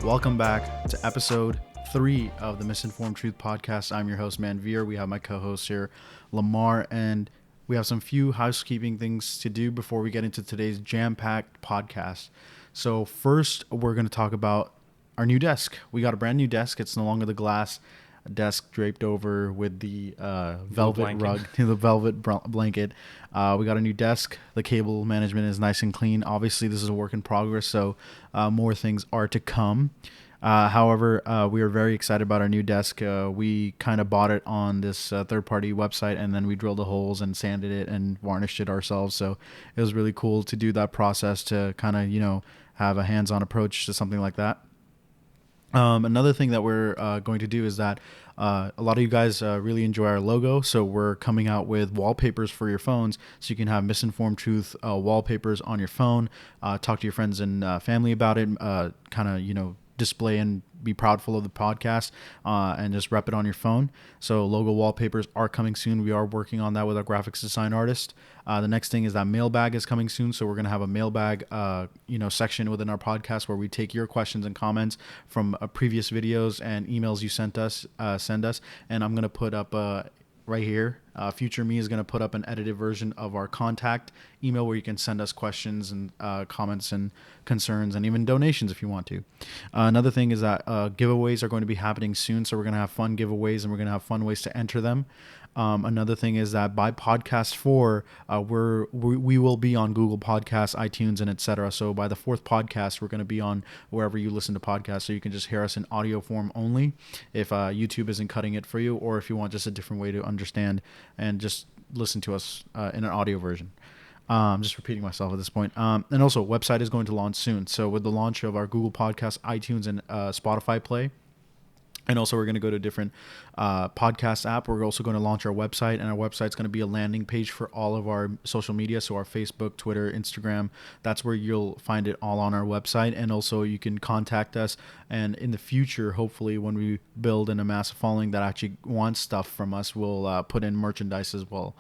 Welcome back to episode 3 of the Misinformed Truth Podcast. I'm your host, Manveer. We have my co-host here, Lamar, and we have some few housekeeping things to do before we get into today's jam-packed podcast. So first, we're going to talk about our new desk. We got a brand new desk. It's no longer the glass desk draped over with the velvet rug, the velvet blanket. We got a new desk. The cable management is nice and clean. Obviously, this is a work in progress, so more things are to come. However, we are very excited about our new desk. We kind of bought it on this third-party website, and then we drilled the holes and sanded it and varnished it ourselves. So it was really cool to do that process to kind of, have a hands-on approach to something like that. Another thing that we're going to do is that a lot of you guys really enjoy our logo, so we're coming out with wallpapers for your phones, so you can have Misinformed Truth wallpapers on your phone, talk to your friends and family about it, kind of, display and be proudful of the podcast, and just rep it on your phone. So logo wallpapers are coming soon. We are working on that with our graphics design artist. The next thing is that mailbag is coming soon. So we're going to have a mailbag, section within our podcast where we take your questions and comments from previous videos and emails you send us. And I'm going to put up right here. Future me is going to put up an edited version of our contact email where you can send us questions and comments and concerns and even donations if you want to. Another thing is that giveaways are going to be happening soon. So we're going to have fun giveaways and we're going to have fun ways to enter them. Another thing is that by podcast 4, we will be on Google Podcasts, iTunes, and etc. So by the 4th podcast, we're going to be on wherever you listen to podcasts. So you can just hear us in audio form only if YouTube isn't cutting it for you, or if you want just a different way to understand and just listen to us in an audio version. Just repeating myself at this point. And also, website is going to launch soon. So with the launch of our Google Podcasts, iTunes, and Spotify Play, and also we're going to go to a different podcast app. We're also going to launch our website, and our website's going to be a landing page for all of our social media. So our Facebook, Twitter, Instagram, that's where you'll find it all on our website. And also you can contact us. And in the future, hopefully when we build and amass a following that actually wants stuff from us, we'll put in merchandise as well.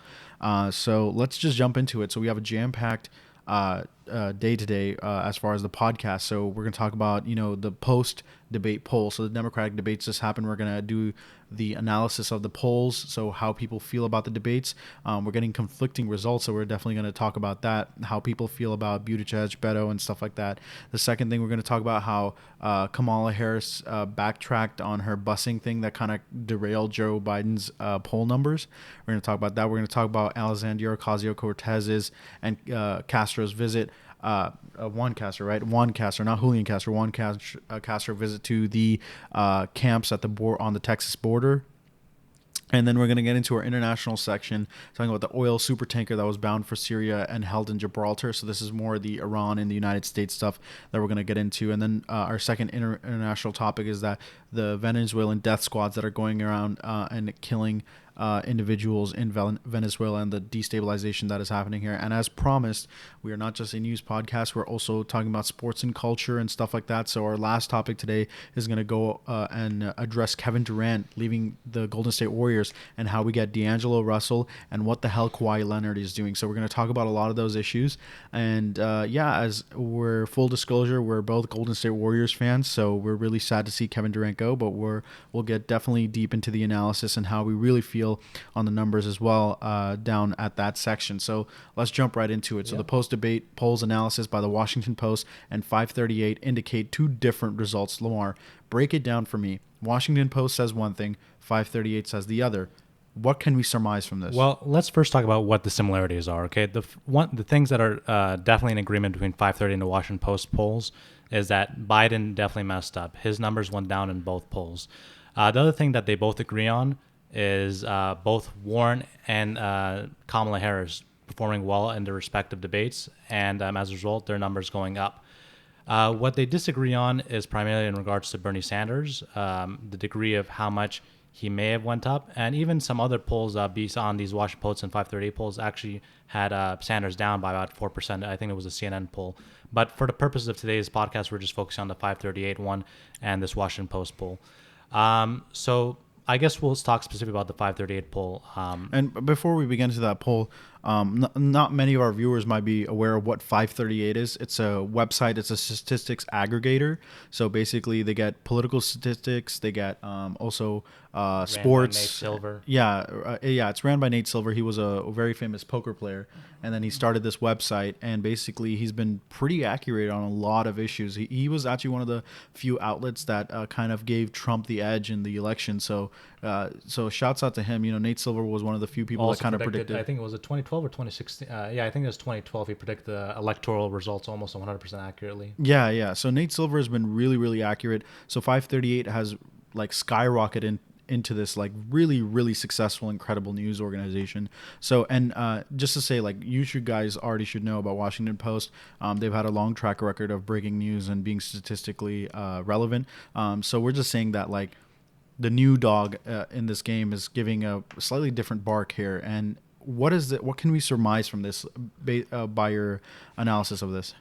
So let's just jump into it. So we have a jam-packed day today as far as the podcast. So we're going to talk about, the post-debate poll. So the Democratic debates just happened. We're going to do the analysis of the polls, so how people feel about the debates. We're getting conflicting results, so we're definitely going to talk about that, how people feel about Buttigieg, Beto, and stuff like that. The second thing, we're going to talk about how Kamala Harris backtracked on her busing thing that kind of derailed Joe Biden's poll numbers. We're going to talk about that. We're going to talk about Alexandria, Ocasio, Cortez's, and Castro's visit. Juan Castro, right? Juan Castro, not Julian Castro. Juan Castro visit to the camps at on the Texas border. And then we're going to get into our international section, talking about the oil supertanker that was bound for Syria and held in Gibraltar. So this is more the Iran and the United States stuff that we're going to get into. And then our second international topic is that the Venezuelan death squads that are going around and killing individuals in Venezuela and the destabilization that is happening here. And as promised, we are not just a news podcast, we're also talking about sports and culture and stuff like that. So our last topic today is going to go and address Kevin Durant leaving the Golden State Warriors and how we get D'Angelo Russell and what the hell Kawhi Leonard is doing. So we're going to talk about a lot of those issues. And as we're full disclosure, we're both Golden State Warriors fans, so we're really sad to see Kevin Durant go, but we'll get definitely deep into the analysis and how we really feel on the numbers as well down at that section. So let's jump right into it. So the post-debate polls analysis by the Washington Post and 538 indicate two different results. Lamar, break it down for me. Washington Post says one thing, 538 says the other. What can we surmise from this? Well, let's first talk about what the similarities are, okay? The things that are definitely in agreement between 538 and the Washington Post polls is that Biden definitely messed up. His numbers went down in both polls. The other thing that they both agree on is both Warren and Kamala Harris performing well in their respective debates, and as a result, their numbers going up. What they disagree on is primarily in regards to Bernie Sanders, the degree of how much he may have went up, and even some other polls based on these Washington Post and 538 polls actually had Sanders down by about 4%. I think it was a CNN poll. But for the purposes of today's podcast, we're just focusing on the 538 one and this Washington Post poll. So I guess we'll talk specifically about the 538 poll. And before we begin to that poll, Not many of our viewers might be aware of what 538 is. It's a website. It's a statistics aggregator. So basically, they get political statistics. They get also sports. Nate Silver. Yeah, it's ran by Nate Silver. He was a very famous poker player, and then he started this website. And basically, he's been pretty accurate on a lot of issues. He was actually one of the few outlets that kind of gave Trump the edge in the election. So shouts out to him. Nate Silver was one of the few people Also that kind of predicted. I think it was 2012 or 2016. I think it was 2012. He predicted the electoral results almost 100% accurately. Yeah. So Nate Silver has been really, really accurate. So 538 has like skyrocketed into this like really, really successful, incredible news organization. So, and just to say, like, guys already should know about Washington Post. They've had a long track record of breaking news and being statistically relevant. So we're just saying that like the new dog in this game is giving a slightly different bark here. And what can we surmise from this by your analysis of this?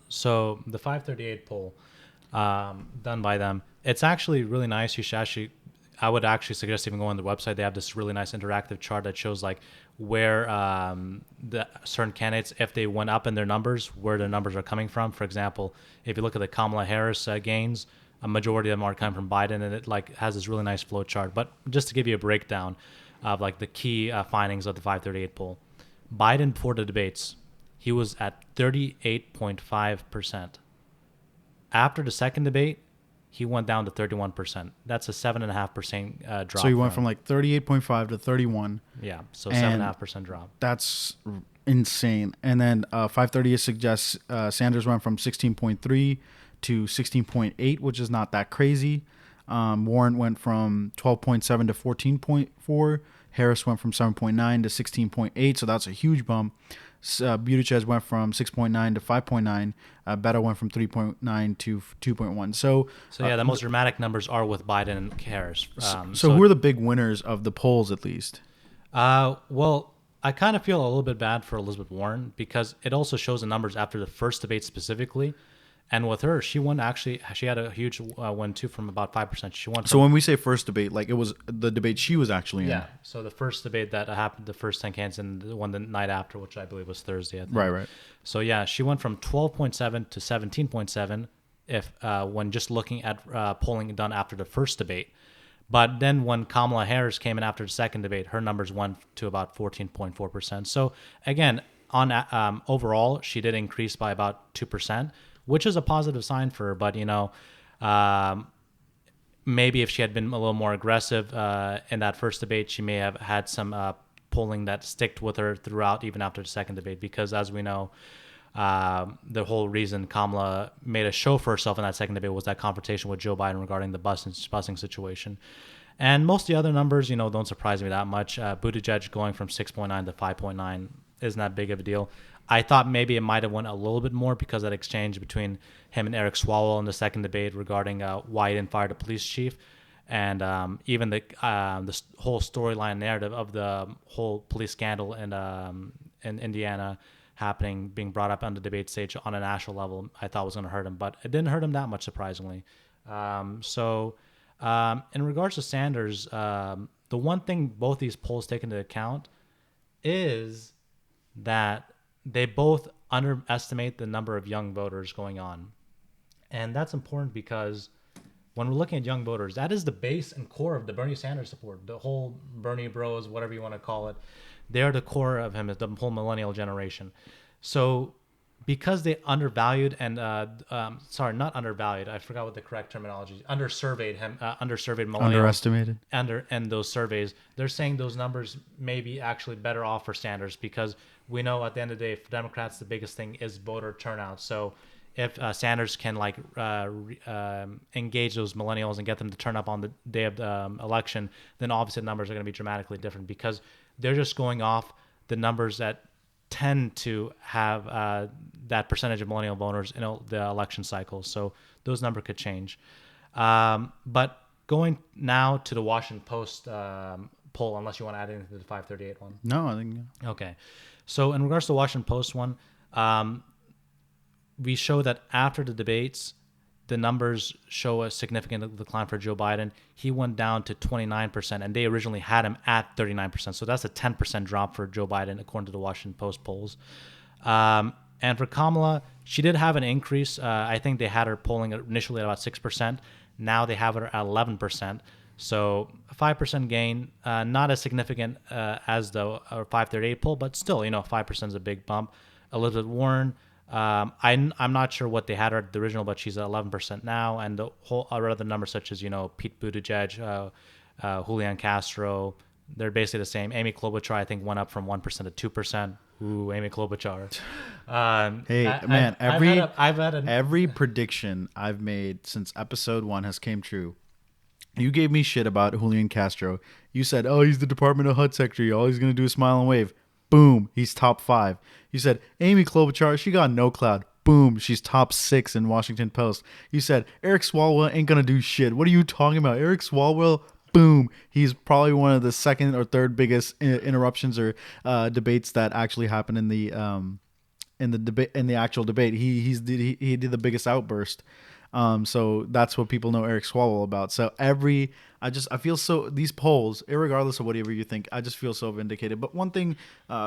So the 538 poll done by them, it's actually really nice. I would actually suggest even going on the website. They have this really nice interactive chart that shows like where the certain candidates, if they went up in their numbers, where their numbers are coming from. For example, if you look at the Kamala Harris gains, a majority of them are coming from Biden, and it like has this really nice flow chart. But just to give you a breakdown of like the key findings of the 538 poll, Biden before the debates, he was at 38.5%. After the second debate, he went down to 31%. That's a 7.5% drop. So he went from like 38.5 to 31. Yeah, so 7.5% drop. That's insane. And then 538 suggests Sanders went from 16.3 to 16.8, which is not that crazy. Warren went from 12.7 to 14.4. Harris went from 7.9 to 16.8, so that's a huge bump. Buttigieg went from 6.9 to 5.9. Beto went from 3.9 to 2.1. So yeah, the most dramatic numbers are with Biden and Harris. So who are the big winners of the polls, at least? Well, I kind of feel a little bit bad for Elizabeth Warren because it also shows the numbers after the first debate specifically. And with her, she had a huge win too from about 5%. She won. So when we say first debate, like it was the debate she was actually in. Yeah. So the first debate that happened, the first 10 candidates, and the one the night after, which I believe was Thursday. I think. Right. So yeah, she went from 12.7 to 17.7 if when just looking at polling done after the first debate. But then when Kamala Harris came in after the second debate, her numbers went to about 14.4%. So again, on overall, she did increase by about 2%. Which is a positive sign for her, but maybe if she had been a little more aggressive in that first debate, she may have had some polling that sticked with her throughout, even after the second debate. Because as we know, the whole reason Kamala made a show for herself in that second debate was that confrontation with Joe Biden regarding the busing situation. And most of the other numbers, don't surprise me that much. Buttigieg going from 6.9 to 5.9 isn't that big of a deal. I thought maybe it might have went a little bit more because of that exchange between him and Eric Swalwell in the second debate regarding why he didn't fire the police chief, and even the whole storyline narrative of the whole police scandal in Indiana being brought up on the debate stage on a national level. I thought was going to hurt him, but it didn't hurt him that much, surprisingly. In regards to Sanders, the one thing both these polls take into account is that they both underestimate the number of young voters going on. And that's important because when we're looking at young voters, that is the base and core of the Bernie Sanders support. The whole Bernie bros, whatever you want to call it, they're the core of him, the whole millennial generation. So because they undervalued and, not undervalued, I forgot what the correct terminology is, undersurveyed millennials. Underestimated. In those surveys, they're saying those numbers may be actually better off for Sanders because we know at the end of the day, for Democrats, the biggest thing is voter turnout. So if Sanders can engage those millennials and get them to turn up on the day of the election, then obviously the numbers are going to be dramatically different because they're just going off the numbers that tend to have that percentage of millennial voters in the election cycle. So those numbers could change. But going now to the Washington Post poll, unless you want to add anything to the 538 one. No, I think. Okay. So in regards to the Washington Post one, we show that after the debates, the numbers show a significant decline for Joe Biden. He went down to 29%, and they originally had him at 39%. So that's a 10% drop for Joe Biden, according to the Washington Post polls. And for Kamala, she did have an increase. I think they had her polling initially at about 6%. Now they have her at 11%. So a 5% gain, not as significant as the 538 poll, but still, 5% is a big bump. Elizabeth Warren, I'm not sure what they had her at the original, but she's at 11% now. And the whole other numbers such as, Pete Buttigieg, Julian Castro, they're basically the same. Amy Klobuchar, I think, went up from 1% to 2%. Ooh, Amy Klobuchar. Every prediction I've made since episode 1 has came true. You gave me shit about Julian Castro. You said, oh, he's the Department of HUD secretary. All he's going to do is smile and wave. Boom, he's top 5. You said, Amy Klobuchar, she got no cloud. Boom, she's top 6 in Washington Post. You said, Eric Swalwell ain't going to do shit. What are you talking about? Eric Swalwell, boom, he's probably one of the second or third biggest interruptions or debates that actually happened in the actual debate. He did the biggest outburst. So that's what people know Eric Swalwell about. So I feel so, these polls, irregardless of whatever you think, I just feel so vindicated. But one thing,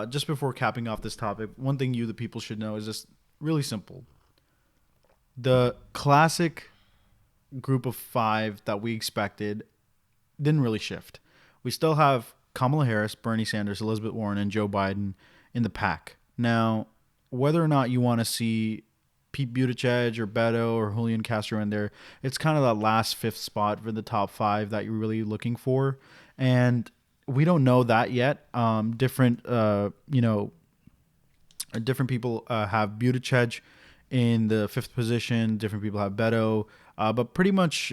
just before capping off this topic, one thing the people should know is just really simple. The classic group of 5 that we expected didn't really shift. We still have Kamala Harris, Bernie Sanders, Elizabeth Warren, and Joe Biden in the pack. Now, whether or not you want to see Pete Buttigieg or Beto or Julian Castro in there, it's kind of that last 5th spot for the top 5 that you're really looking for. And we don't know that yet. Different people have Buttigieg in the 5th position. Different people have Beto. But pretty much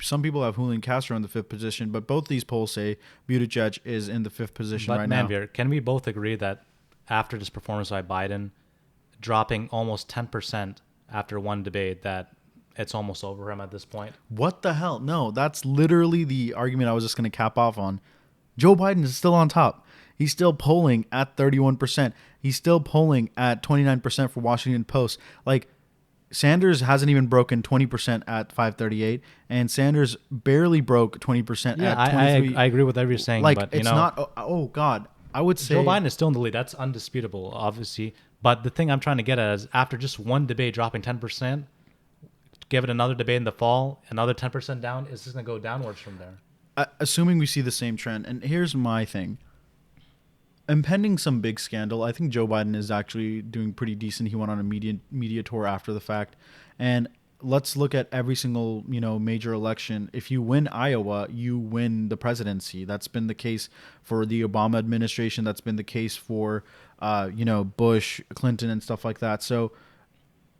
some people have Julian Castro in the 5th position. But both these polls say Buttigieg is in the 5th position right now. But can we both agree that after this performance by Biden, dropping almost 10% after one debate, that it's almost over him at this point? What the hell? No, that's literally the argument I was just going to cap off on. Joe Biden is still on top. He's still polling at 31%. He's still polling at 29% for Washington Post. Like, Sanders hasn't even broken 20% at 538, and Sanders barely broke 20% at 23. I agree with everything you're saying. Like, but, it's not, oh God, I would say Joe Biden is still in the lead. That's undisputable, obviously. But the thing I'm trying to get at is after just one debate dropping 10%, give it another debate in the fall, another 10% down, it's just going to go downwards from there. Assuming we see the same trend. And here's my thing. Impending some big scandal, I think Joe Biden is actually doing pretty decent. He went on a media tour after the fact. And let's look at every single, major election. If you win Iowa, you win the presidency. That's been the case for the Obama administration. That's been the case for, Bush, Clinton, and stuff like that. So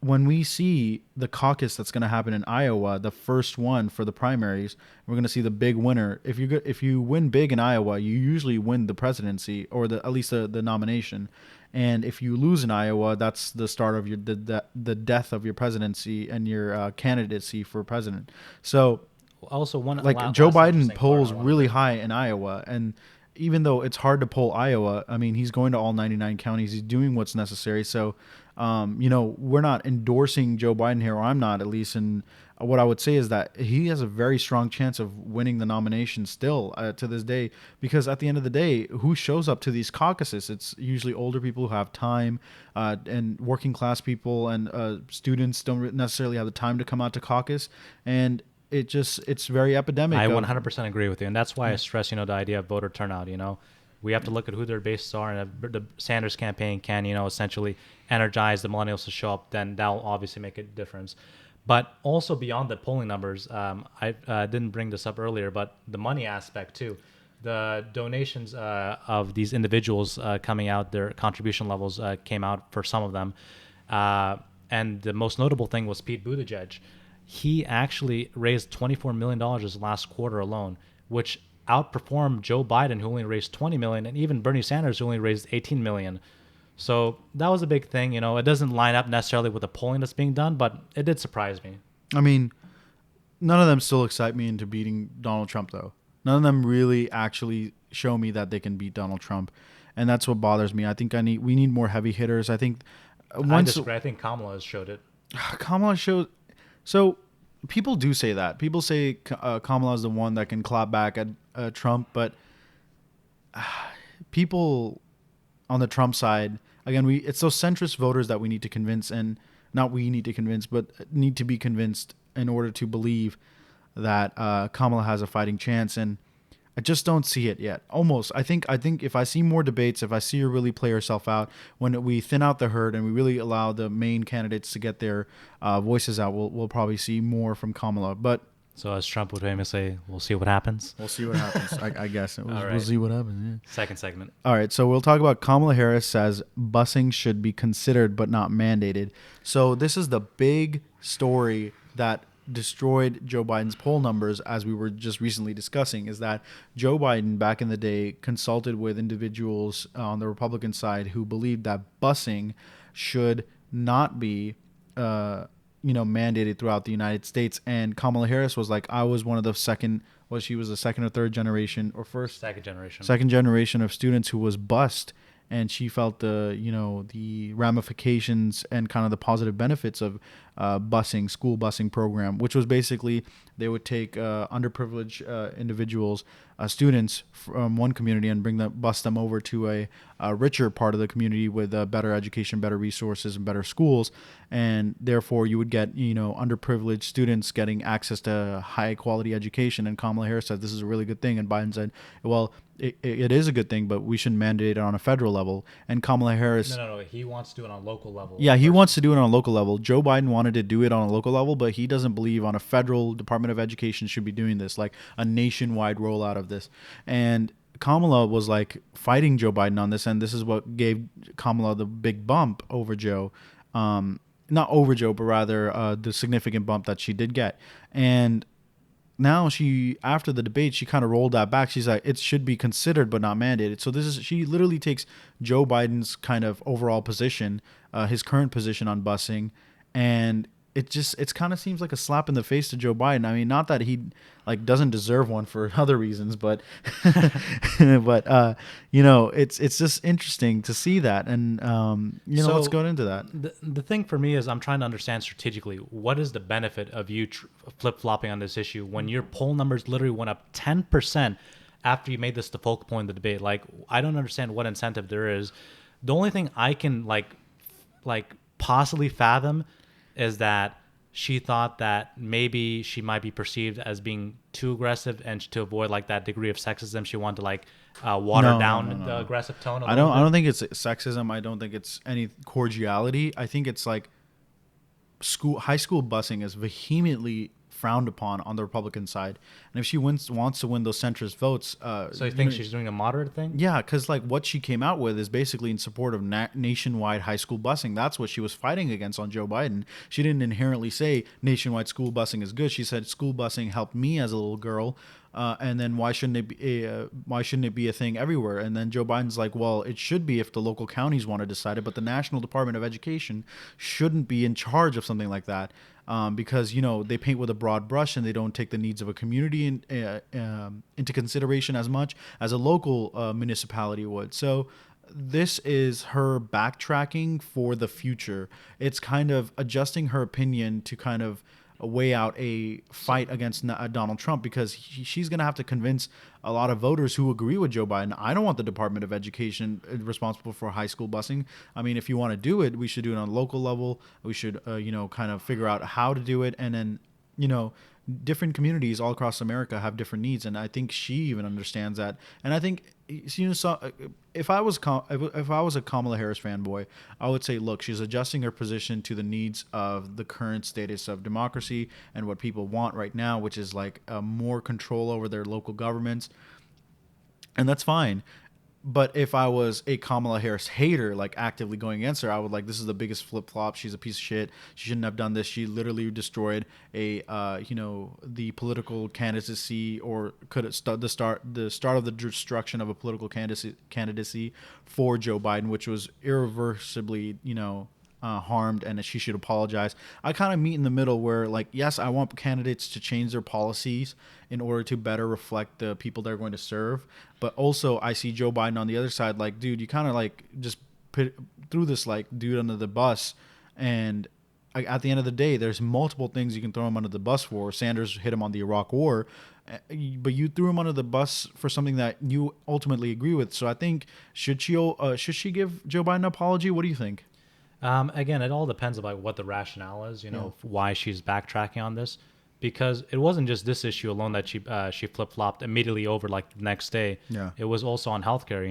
when we see the caucus that's going to happen in Iowa, the first one for the primaries, we're going to see the big winner. If you win big in Iowa, you usually win the presidency or at least the nomination. And if you lose in Iowa, that's the start of the death of your presidency and your candidacy for president. So, also Joe Biden polls really high in Iowa, and even though it's hard to poll Iowa, I mean, he's going to all 99 counties. He's doing what's necessary. So, we're not endorsing Joe Biden here, or I'm not, at least. And what I would say is that he has a very strong chance of winning the nomination still to this day, because at the end of the day, who shows up to these caucuses? It's usually older people who have time, and working class people and students don't necessarily have the time to come out to caucus. And it's very epidemic. I 100% agree with you. And that's why I stress, the idea of voter turnout. We have to look at who their bases are, and if the Sanders campaign can, essentially energize the millennials to show up, then that'll obviously make a difference. But also beyond the polling numbers, I didn't bring this up earlier, but the money aspect too. The donations of these individuals coming out, their contribution levels came out for some of them. And the most notable thing was Pete Buttigieg. He actually raised $24 million this last quarter alone, which outperformed Joe Biden, who only raised $20 million, and even Bernie Sanders, who only raised $18 million. So that was a big thing. It doesn't line up necessarily with the polling that's being done, but it did surprise me. I mean, none of them still excite me into beating Donald Trump, though. None of them really actually show me that they can beat Donald Trump, and that's what bothers me. I think we need more heavy hitters. I think I disagree. I think Kamala has showed it. Kamala showed. So people do say that. People say Kamala is the one that can clap back at Trump, but people on the Trump side, again, it's those centrist voters that we need to convince, and not we need to convince, but need to be convinced in order to believe that Kamala has a fighting chance. And I just don't see it yet. Almost. I think if I see more debates, if I see her really play herself out, when we thin out the herd and we really allow the main candidates to get their voices out, we'll probably see more from Kamala. But so as Trump would famously say, we'll see what happens. We'll see what happens. I guess Right. We'll see what happens. Yeah. Second segment. All right. So we'll talk about Kamala Harris says busing should be considered but not mandated. So this is the big story that destroyed Joe Biden's poll numbers, as we were just recently discussing, is that Joe Biden back in the day consulted with individuals on the Republican side who believed that busing should not be mandated throughout the United States. And Kamala Harris was like, I was one of the she was the second or third generation or first second generation of students who was bused. And she felt the ramifications and kind of the positive benefits of school busing program, which was basically they would take underprivileged individuals, students from one community, and bus them over to a richer part of the community with better education, better resources, and better schools. And therefore, you would get underprivileged students getting access to high quality education. And Kamala Harris said this is a really good thing, and Biden said, well, it is a good thing, but we shouldn't mandate it on a federal level. And Kamala Harris... No. He wants to do it on a local level. Yeah, he wants to do it on a local level. Joe Biden wanted to do it on a local level, but he doesn't believe on a federal Department of Education should be doing this, like a nationwide rollout of this. And Kamala was like fighting Joe Biden on this, and this is what gave Kamala the big bump over Joe. Not over Joe, but rather the significant bump that she did get. And now after the debate, she kind of rolled that back. She's like, it should be considered but not mandated. So she literally takes Joe Biden's kind of overall position, his current position on busing, and it kind of seems like a slap in the face to Joe Biden. I mean, not that he doesn't deserve one for other reasons, but it's just interesting to see that, and so let's go into that. The thing for me is I'm trying to understand strategically what is the benefit of you flip-flopping on this issue when your poll numbers literally went up 10% after you made this the focal point of the debate. Like, I don't understand what incentive there is. The only thing I can possibly fathom is that she thought that maybe she might be perceived as being too aggressive, and to avoid that degree of sexism, she wanted to water down the aggressive tone. I don't think it's sexism. I don't think it's any cordiality. I think it's like high school busing is vehemently frowned upon on the Republican side, and if she wants to win those centrist votes, so you think she's doing a moderate thing? Yeah, because what she came out with is basically in support of nationwide high school busing. That's what she was fighting against on Joe Biden. She didn't inherently say nationwide school busing is good. She said school busing helped me as a little girl, and then why shouldn't it be a thing everywhere? And then Joe Biden's like, well, it should be if the local counties want to decide it, but the National Department of Education shouldn't be in charge of something like that. Because they paint with a broad brush and they don't take the needs of a community into consideration as much as a local municipality would. So this is her backtracking for the future. It's kind of adjusting her opinion to kind of weigh out a fight against Donald Trump, because she's going to have to convince a lot of voters who agree with Joe Biden. I don't want the Department of Education responsible for high school busing. I mean, if you want to do it, we should do it on a local level. We should, kind of figure out how to do it. And then, different communities all across America have different needs. And I think she even understands that. And I think, if I was a Kamala Harris fanboy, I would say, look, she's adjusting her position to the needs of the current status of democracy and what people want right now, which is more control over their local governments. And that's fine. But if I was a Kamala Harris hater, actively going against her, I would this is the biggest flip flop. She's a piece of shit. She shouldn't have done this. She literally destroyed the political candidacy, or could it start the start of the destruction of a political candidacy for Joe Biden, which was irreversibly, harmed, and that she should apologize. I kind of meet in the middle where, yes, I want candidates to change their policies in order to better reflect the people they're going to serve. But also I see Joe Biden on the other side, dude, you kind of just threw this dude under the bus. And at the end of the day, there's multiple things you can throw him under the bus for. Sanders hit him on the Iraq War, but you threw him under the bus for something that you ultimately agree with. So I think should she give Joe Biden an apology? What do you think? Again, it all depends about what the rationale is, why she's backtracking on this. Because it wasn't just this issue alone that she flip-flopped immediately over like the next day. Yeah. It was also on healthcare,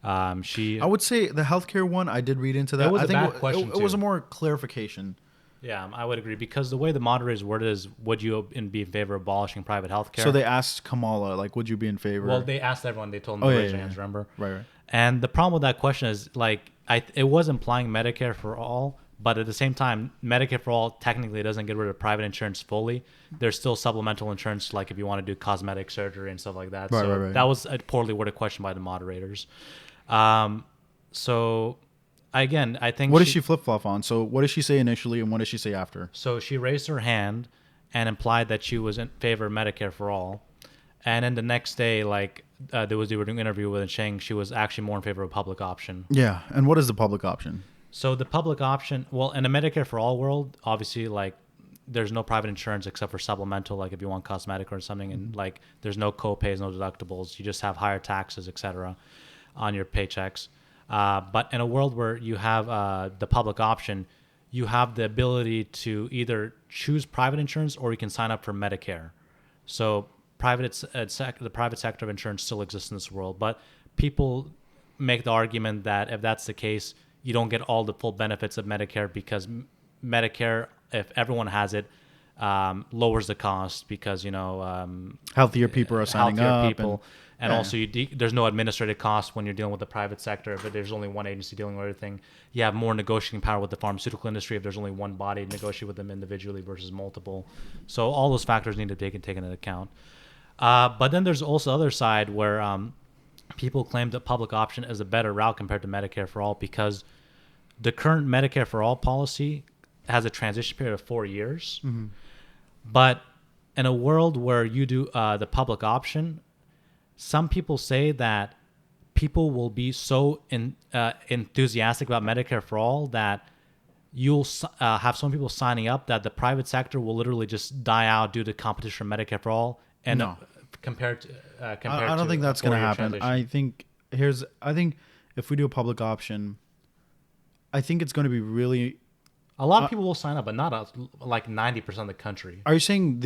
I would say the healthcare one, I did read into that. It was I a think bad question, it was a more clarification. Yeah, I would agree. Because the way the moderators worded is, would you be in favor of abolishing private healthcare? So they asked Kamala, like, would you be in favor? Well, they asked everyone. They told them to raise their hands, remember? Right. And the problem with that question is, like, it was implying Medicare for all, but at the same time, Medicare for all technically doesn't get rid of private insurance fully. There's still supplemental insurance, like if you want to do cosmetic surgery and stuff like that. Right. That was a poorly worded question by the moderators. So, again, I think... What did she flip-flop on? So what did she say initially and what did she say after? So she raised her hand and implied that she was in favor of Medicare for all. And then the next day, like, they were doing an interview with Sheng, she was actually more in favor of public option. Yeah. And what is the public option? So the public option, well, in a Medicare for all world, obviously, like, there's no private insurance except for supplemental, like if you want cosmetic or something, and like there's no co-pays, no deductibles. You just have higher taxes, etc., on your paychecks. But in a world where you have the public option, you have the ability to either choose private insurance or you can sign up for Medicare. So the private sector of insurance still exists in this world, but people make the argument that if that's the case, you don't get all the full benefits of Medicare because Medicare, if everyone has it, lowers the cost because, healthier people are signing up. And also there's no administrative cost when you're dealing with the private sector. But there's only one agency dealing with everything. You have more negotiating power with the pharmaceutical industry if there's only one body to negotiate with them individually versus multiple. So all those factors need to be taken into account. But then there's also the other side where people claim that public option is a better route compared to Medicare for all because the current Medicare for all policy has a transition period of 4 years. Mm-hmm. But in a world where you do the public option, some people say that people will be so enthusiastic about Medicare for all that you'll have some people signing up that the private sector will literally just die out due to competition from Medicare for all. And no. Compared to I don't think that's going to happen. Transition. I think if we do a public option, I think it's going to be really... A lot of people will sign up, but not like 90% of the country. Are you saying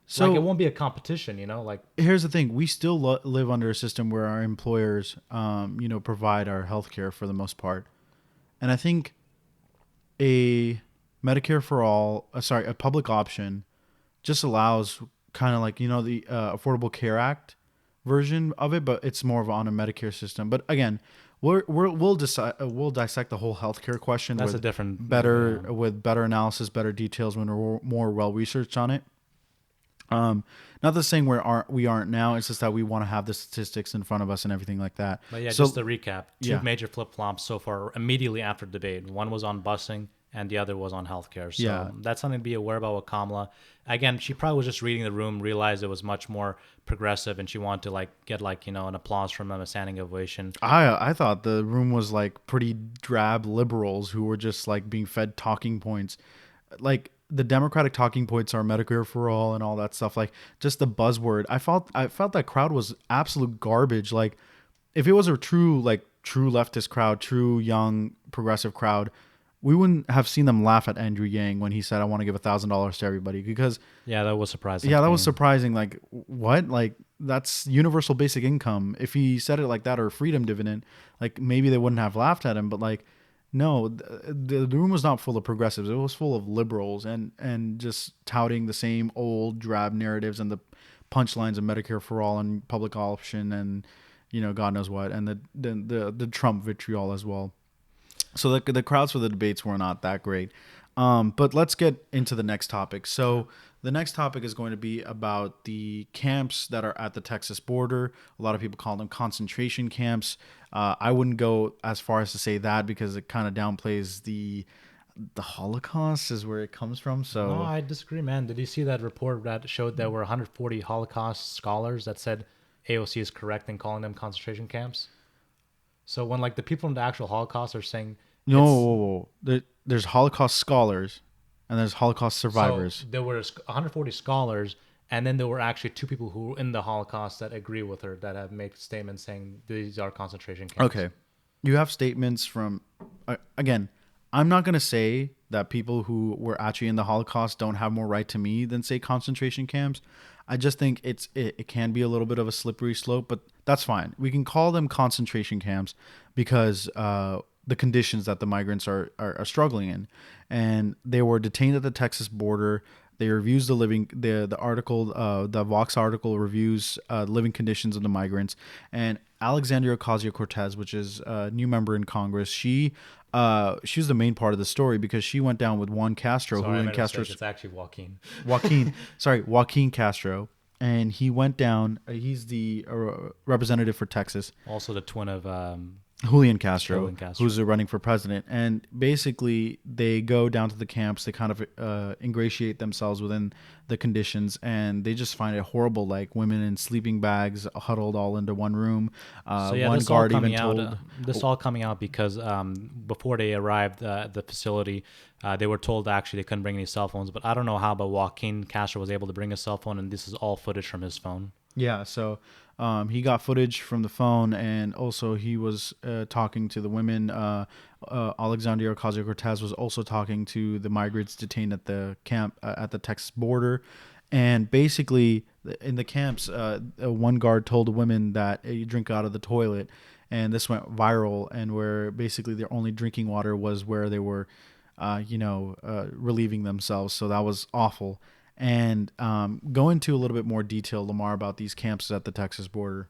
So like it won't be a competition, Like here's the thing: we still live under a system where our employers, provide our healthcare for the most part, and I think a Medicare for all, a public option, just allows kind of like the Affordable Care Act version of it, but it's more of on a Medicare system. But again, we'll dissect the whole healthcare question. That's with a different with better analysis, better details when we're more well researched on it. Not the saying we aren't now. It's just that we want to have the statistics in front of us and everything like that. But yeah, just to recap, two major flip-flops so far immediately after debate. One was on busing and the other was on healthcare. So that's something to be aware about with Kamala. Again, she probably was just reading the room, realized it was much more progressive, and she wanted to get an applause from them, a standing ovation. I thought the room was like pretty drab liberals who were just like being fed talking points. Like the Democratic talking points are Medicare for all and all that stuff. Like just the buzzword. I felt that crowd was absolute garbage. Like if it was a true leftist crowd, true young progressive crowd, we wouldn't have seen them laugh at Andrew Yang when he said, "I want to give $1,000 to everybody," because that was surprising. Yeah, that was surprising. Like what? Like that's universal basic income. If he said it like that, or freedom dividend, like maybe they wouldn't have laughed at him. But like, no, the room was not full of progressives. It was full of liberals and just touting the same old drab narratives and the punchlines of Medicare for all and public option and God knows what, and the Trump vitriol as well. So the crowds for the debates were not that great. But let's get into the next topic. So the next topic is going to be about the camps that are at the Texas border. A lot of people call them concentration camps. I wouldn't go as far as to say that because it kind of downplays the Holocaust is where it comes from. So no, I disagree, man. Did you see that report that showed there were 140 Holocaust scholars that said AOC is correct in calling them concentration camps? So when the people from the actual Holocaust are saying No, there's Holocaust scholars, and there's Holocaust survivors. So there were 140 scholars, and then there were actually 2 people who were in the Holocaust that agree with her, that have made statements saying these are concentration camps. Okay. You have statements from, again, I'm not going to say that people who were actually in the Holocaust don't have more right to me than, say, concentration camps. I just think it can be a little bit of a slippery slope, but that's fine. We can call them concentration camps because the conditions that the migrants are struggling in. And they were detained at the Texas border. They reviews the article, the Vox article reviews living conditions of the migrants. And Alexandria Ocasio Cortez, which is a new member in Congress, she was the main part of the story because she went down with Juan Castro, Sorry, Julian Castro. It's actually Joaquin. Joaquin Castro, and he went down. He's the representative for Texas. Also the twin of Julian Castro, who's running for president. And basically, they go down to the camps. They kind of ingratiate themselves within the conditions, and they just find it horrible, like women in sleeping bags huddled all into one room. One guard even told... this all coming out because before they arrived at the facility, they were told actually they couldn't bring any cell phones. But I don't know how, but Joaquin Castro was able to bring a cell phone, and this is all footage from his phone. Yeah, so... he got footage from the phone, and also he was talking to the women. Alexandria Ocasio-Cortez was also talking to the migrants detained at the camp at the Texas border. And basically, in the camps, one guard told the women that you drink out of the toilet. And this went viral, and where basically their only drinking water was where they were, relieving themselves. So that was awful. And go into a little bit more detail, Lamar, about these camps at the Texas border.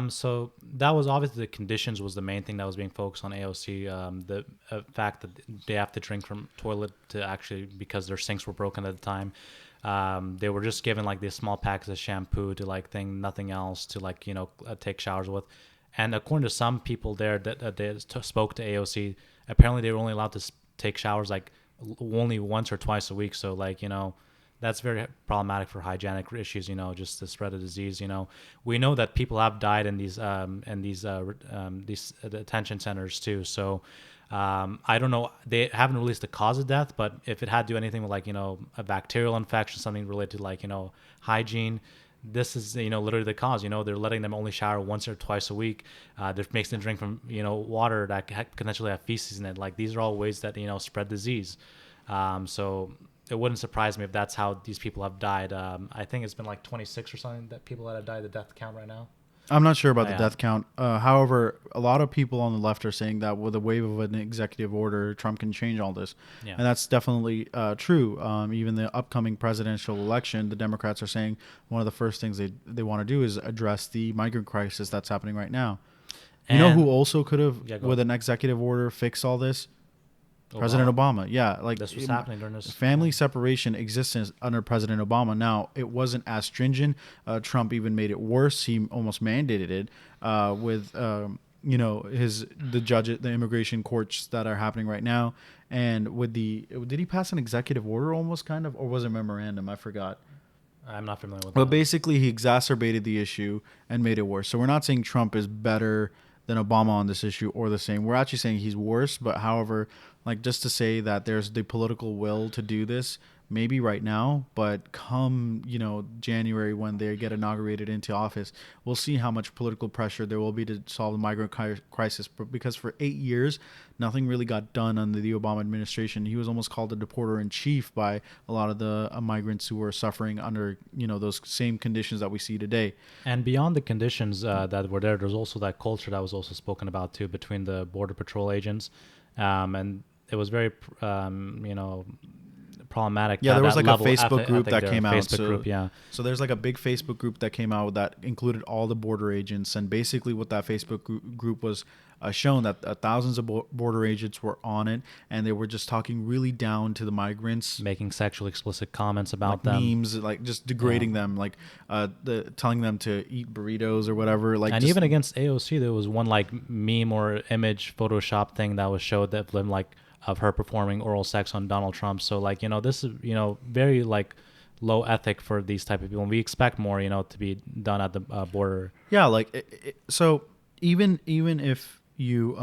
So that was obviously the conditions was the main thing that was being focused on AOC. The fact that they have to drink from toilet to actually because their sinks were broken at the time. They were just given like these small packets of shampoo to like nothing else to take showers with. And according to some people there that they spoke to AOC, apparently they were only allowed to take showers like only once or twice a week. So that's very problematic for hygienic issues, just the spread of disease. We know that people have died in these detention centers too. So I don't know. They haven't released the cause of death, but if it had to do anything with a bacterial infection, something related to hygiene, this is literally the cause. They're letting them only shower once or twice a week. They're making them drink from water that potentially have feces in it. These are all ways that spread disease. So it wouldn't surprise me if that's how these people have died. I think it's been 26 or something that people that have died, the death count right now. I'm not sure about the death count. However, a lot of people on the left are saying that with a wave of an executive order, Trump can change all this. Yeah. And that's definitely true. Even the upcoming presidential election, the Democrats are saying one of the first things they want to do is address the migrant crisis that's happening right now. You know who also could have, with an executive order, fixed all this? President Obama. Yeah, this was happening during this. Family separation existed under President Obama. Now, it wasn't as stringent. Trump even made it worse. He almost mandated it with the immigration courts that are happening right now. And did he pass an executive order almost kind of, or was it a memorandum? I forgot. I'm not familiar with that. But basically, he exacerbated the issue and made it worse. So we're not saying Trump is better than Obama on this issue or the same. We're actually saying he's worse, but however, just to say that there's the political will to do this, maybe right now, but come, January when they get inaugurated into office, we'll see how much political pressure there will be to solve the migrant crisis. Because for 8 years, nothing really got done under the Obama administration. He was almost called a deporter in chief by a lot of the migrants who were suffering under, those same conditions that we see today. And beyond the conditions that were there's also that culture that was also spoken about too between the Border Patrol agents, and it was very, problematic. Yeah, there was a Facebook group that came out. So there's a big Facebook group that came out that included all the border agents, and basically what that Facebook group was shown that thousands of border agents were on it, and they were just talking really down to the migrants, making sexually explicit comments about them, memes, just degrading them, telling them to eat burritos or whatever. And even against AOC, there was one meme or image Photoshop thing that was showed that them of her performing oral sex on Donald Trump. So this is very low ethic for these type of people, and we expect more to be done at the border. Yeah, so even if you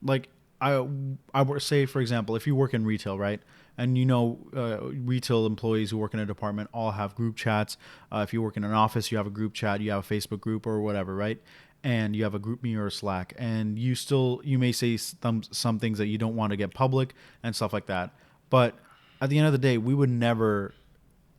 Like I would say, for example, if you work in retail, right? And retail employees who work in a department all have group chats. If you work in an office, you have a group chat, you have a Facebook group or whatever, right? And you have a group me or a Slack, and you may say some things that you don't want to get public and stuff like that. But at the end of the day, we would never,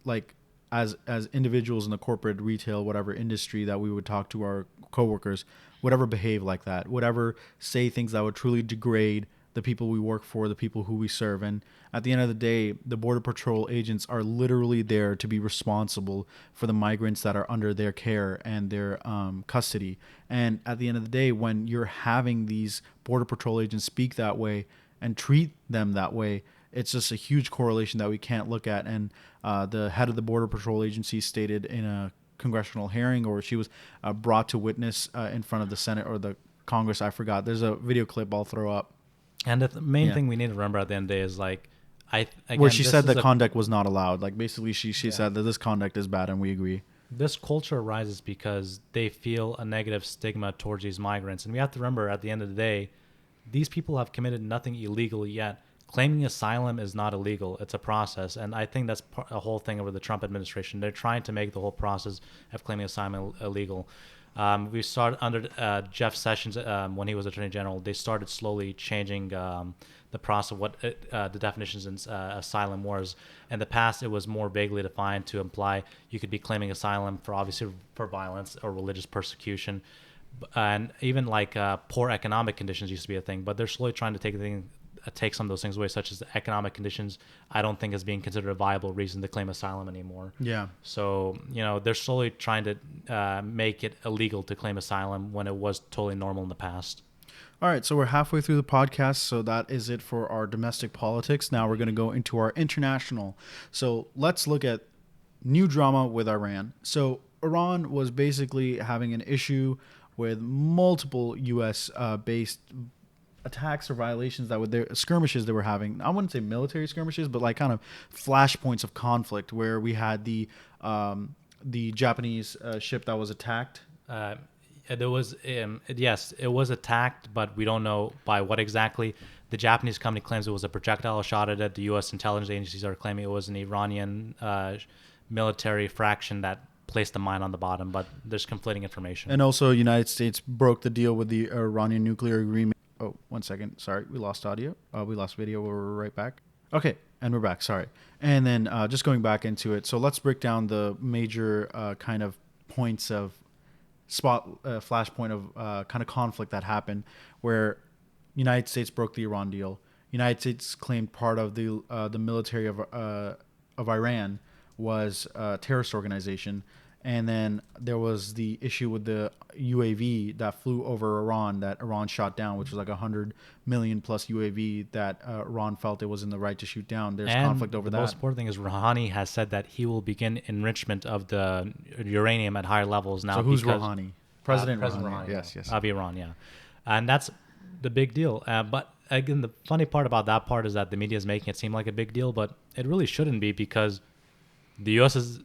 like, as individuals in the corporate, retail, whatever industry, that we would talk to our coworkers, would ever behave like that, would ever say things that would truly degrade the people we work for, the people who we serve. And at the end of the day, the Border Patrol agents are literally there to be responsible for the migrants that are under their care and their custody. And at the end of the day, when you're having these Border Patrol agents speak that way and treat them that way, it's just a huge correlation that we can't look at. And the head of the Border Patrol agency stated in a congressional hearing, or she was brought to witness in front of the Senate or the Congress, I forgot. There's a video clip I'll throw up. And the main thing we need to remember at the end of the day is, like, where she said that conduct was not allowed. Like, basically, she said that this conduct is bad, and we agree. This culture arises because they feel a negative stigma towards these migrants. And we have to remember, at the end of the day, these people have committed nothing illegal yet. Claiming asylum is not illegal. It's a process. And I think that's a whole thing over the Trump administration. They're trying to make the whole process of claiming asylum illegal. We started under Jeff Sessions when he was Attorney General. They started slowly changing the process of what the definitions in asylum was. In the past, it was more vaguely defined to imply you could be claiming asylum for, obviously, for violence or religious persecution. And even like poor economic conditions used to be a thing, but they're slowly trying to take some of those things away, such as the economic conditions. I don't think is being considered a viable reason to claim asylum anymore. Yeah. So, they're slowly trying to make it illegal to claim asylum when it was totally normal in the past. All right, so we're halfway through the podcast, so that is it for our domestic politics. Now we're going to go into our international. So let's look at new drama with Iran. So Iran was basically having an issue with multiple U.S.-based attacks or violations that were their skirmishes they were having. I wouldn't say military skirmishes, but like kind of flashpoints of conflict, where we had the Japanese ship that was attacked. There was yes, it was attacked, but we don't know by what exactly. The Japanese company claims it was a projectile shot at it. The U.S. intelligence agencies are claiming it was an Iranian military fraction that placed the mine on the bottom, but there's conflicting information. And also, United States broke the deal with the Iranian nuclear agreement. Oh, 1 second. Sorry, we lost audio. We lost video. We're right back. Okay, and we're back. Sorry. And then just going back into it. So let's break down the major kind of points of flashpoint of kind of conflict that happened, where United States broke the Iran deal. United States claimed part of the military of Iran was a terrorist organization. And then there was the issue with the UAV that flew over Iran that Iran shot down, which was like 100 million plus UAV that Iran felt it was in the right to shoot down. There's conflict over that. The most important thing is Rouhani has said that he will begin enrichment of the uranium at higher levels now. So who's Rouhani? President Rouhani. Yes. Of Iran, yeah. And that's the big deal. But again, the funny part about that part is that the media is making it seem like a big deal, but it really shouldn't be, because the U.S. has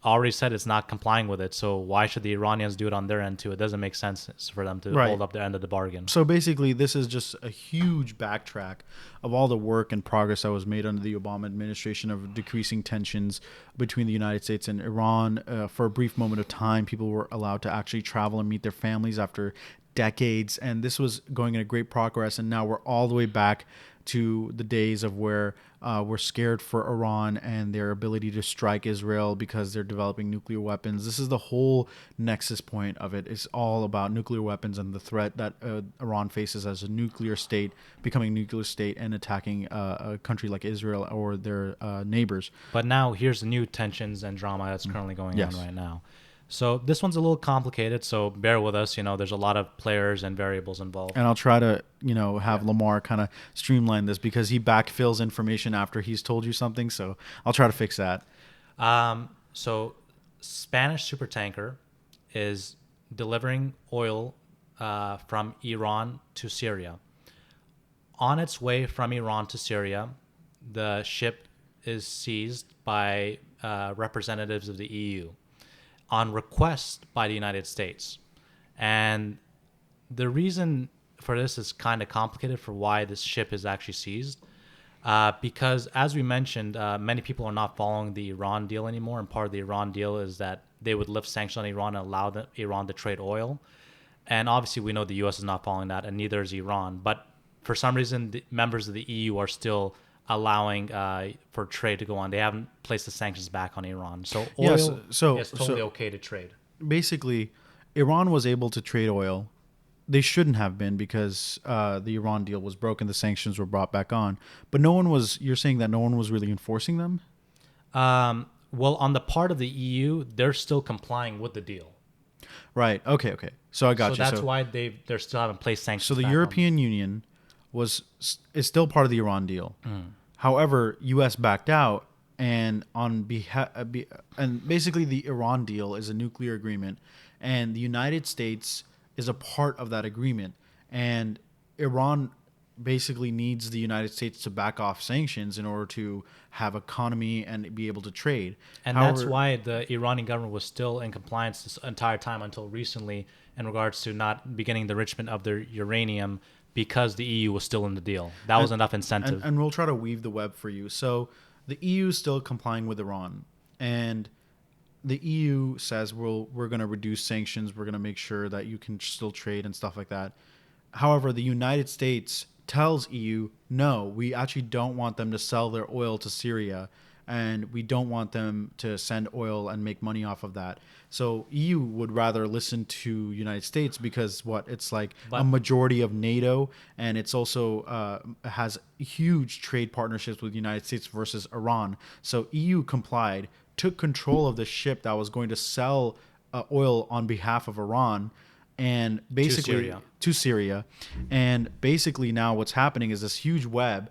already said it's not complying with it. So why should the Iranians do it on their end too? It doesn't make sense for them to hold up their end of the bargain. So basically, this is just a huge backtrack of all the work and progress that was made under the Obama administration of decreasing tensions between the United States and Iran. For a brief moment of time, people were allowed to actually travel and meet their families after decades, and this was going in a great progress. And now we're all the way back to the days of where we're scared for Iran and their ability to strike Israel because they're developing nuclear weapons. This is the whole nexus point of it. It's all about nuclear weapons and the threat that Iran faces as a nuclear state, becoming a nuclear state and attacking a country like Israel or their neighbors. But now here's the new tensions and drama that's currently going on right now. So this one's a little complicated, so bear with us. There's a lot of players and variables involved. And I'll try to, have Lamar kind of streamline this, because he backfills information after he's told you something. So I'll try to fix that. So Spanish supertanker is delivering oil from Iran to Syria. On its way from Iran to Syria, the ship is seized by representatives of the EU on request by the United States. And the reason for this is kind of complicated for why this ship is actually seized. Because as we mentioned, many people are not following the Iran deal anymore. And part of the Iran deal is that they would lift sanctions on Iran and allow Iran to trade oil. And obviously we know the U.S. is not following that, and neither is Iran. But for some reason, the members of the EU are still allowing for trade to go on. They haven't placed the sanctions back on Iran. So oil is totally okay to trade. Basically, Iran was able to trade oil. They shouldn't have been, because the Iran deal was broken. The sanctions were brought back on. But you're saying that no one was really enforcing them? Well, on the part of the EU, they're still complying with the deal. Right. Okay. So I got you. So that's why they're still haven't placed sanctions. So the European Union is still part of the Iran deal. However, U.S. backed out, and and basically the Iran deal is a nuclear agreement, and the United States is a part of that agreement, and Iran basically needs the United States to back off sanctions in order to have economy and be able to trade. And that's why the Iranian government was still in compliance this entire time until recently in regards to not beginning the enrichment of their uranium, because the EU was still in the deal. That was enough incentive. And we'll try to weave the web for you. So the EU is still complying with Iran, and the EU says we're going to reduce sanctions. We're going to make sure that you can still trade and stuff like that. However, the United States tells EU, no, we actually don't want them to sell their oil to Syria, and we don't want them to send oil and make money off of that. So EU would rather listen to United States, because it's like a majority of NATO, and it's also has huge trade partnerships with the United States versus Iran. So EU complied, took control of the ship that was going to sell oil on behalf of Iran, and basically to Syria. And basically now what's happening is this huge web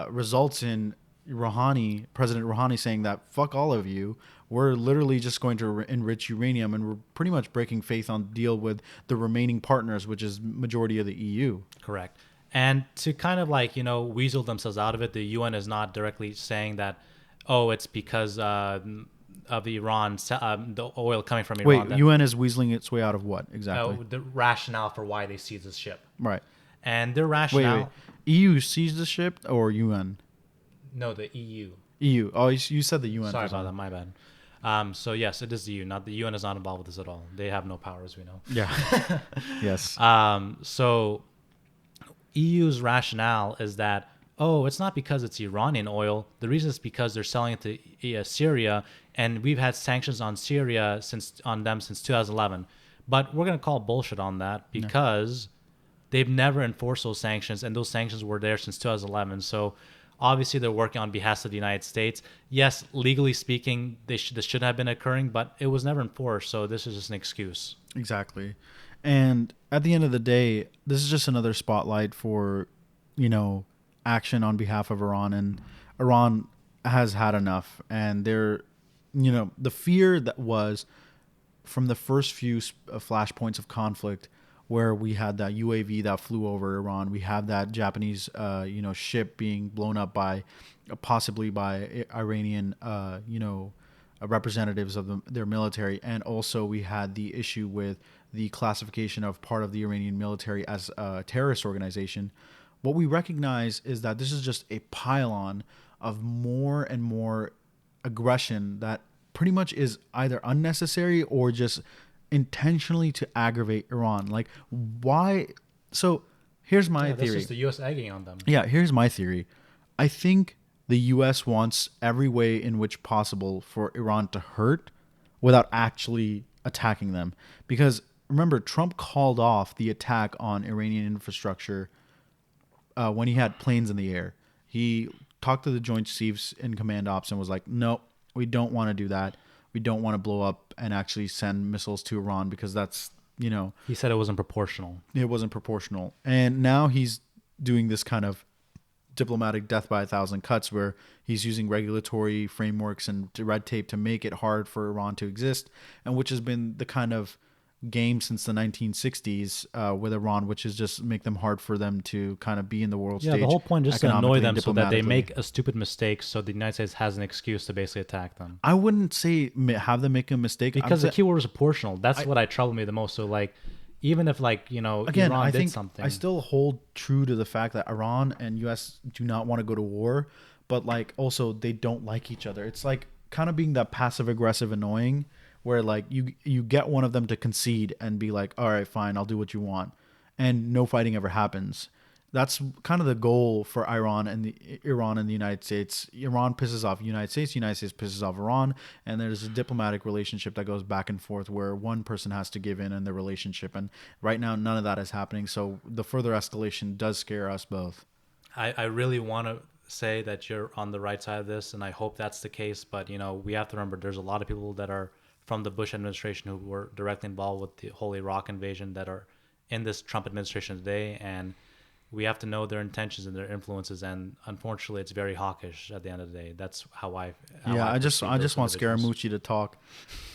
results in President Rouhani saying that fuck all of you. We're literally just going to enrich uranium, and we're pretty much breaking faith on deal with the remaining partners, which is majority of the EU. Correct. And to kind of weasel themselves out of it, the UN is not directly saying that, it's because of the Iran, the oil coming from Iran. Wait, UN is weaseling its way out of what exactly? The rationale for why they seized this ship. Right. And their rationale... Wait. EU seized the ship or UN? No, the EU. EU. Oh, you said the UN. Sorry about that. My bad. So yes, it is the EU. Not the UN is not involved with this at all. They have no power, as we know. Yeah. Yes. So EU's rationale is that it's not because it's Iranian oil. The reason is because they're selling it to Syria, and we've had sanctions on Syria since 2011. But we're gonna call bullshit on that, because they've never enforced those sanctions, and those sanctions were there since 2011. So obviously they're working on behalf of the United States. Yes, legally speaking, this should have been occurring, but it was never enforced. So this is just an excuse. Exactly. And at the end of the day, this is just another spotlight for, action on behalf of Iran, and Iran has had enough. And they're, the fear that was from the first few flashpoints of conflict, where we had that UAV that flew over Iran, we had that Japanese, ship being blown up possibly by Iranian, representatives of their military, and also we had the issue with the classification of part of the Iranian military as a terrorist organization. What we recognize is that this is just a pile-on of more and more aggression that pretty much is either unnecessary or just intentionally to aggravate Iran. Like, why? So here's my theory. This is the U.S. egging on them. Yeah, here's my theory. I think the U.S. wants every way in which possible for Iran to hurt without actually attacking them. Because remember, Trump called off the attack on Iranian infrastructure when he had planes in the air. He talked to the Joint Chiefs in Command Ops and was like, no, we don't want to do that. We don't want to blow up and actually send missiles to Iran, because that's, He said it wasn't proportional. It wasn't proportional. And now he's doing this kind of diplomatic death by a thousand cuts, where he's using regulatory frameworks and red tape to make it hard for Iran to exist, and which has been the kind of game since the 1960s with Iran, which is just make them hard for them to kind of be in the world stage. Yeah, the whole point is just to annoy them so that they make a stupid mistake, so the United States has an excuse to basically attack them. I wouldn't say have them make a mistake, because the key word is proportional. That's what troubled me the most. So even if like, you know, again, Iran I did think something. I still hold true to the fact that Iran and U.S. do not want to go to war, but like also they don't like each other. It's like kind of being that passive aggressive annoying where like you get one of them to concede and be like, all right, fine, I'll do what you want, and no fighting ever happens. That's kind of the goal for Iran and the United States. Iran pisses off United States pisses off Iran, and there's a diplomatic relationship that goes back and forth where one person has to give in the relationship. And right now, none of that is happening. So the further escalation does scare us both. I really want to say that you're on the right side of this, and I hope that's the case. But, you know, we have to remember there's a lot of people that are from the Bush administration who were directly involved with the whole Iraq invasion that are in this Trump administration today, and we have to know their intentions and their influences. And unfortunately, it's very hawkish at the end of the day. That's how Yeah, I just perceive those want individuals. Scaramucci to talk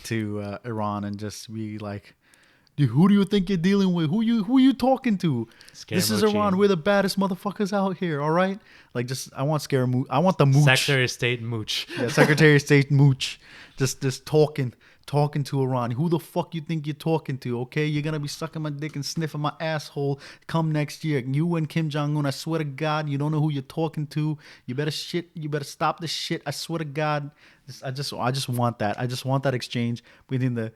to Iran and just be like, dude, who do you think you're dealing with? Who you talking to? This is Scaramucci. Iran. We're the baddest motherfuckers out here. All right, like just I want Scaramouche. I want the mooch. Secretary of State Mooch. Yeah, Secretary of State mooch. Just talking to Iran. Who the fuck you think you're talking to? Okay, you're gonna be sucking my dick and sniffing my asshole come next year. You and Kim Jong Un. I swear to God, you don't know who you're talking to. You better shit. You better stop this shit. I swear to God. I just want that. I just want that exchange between the.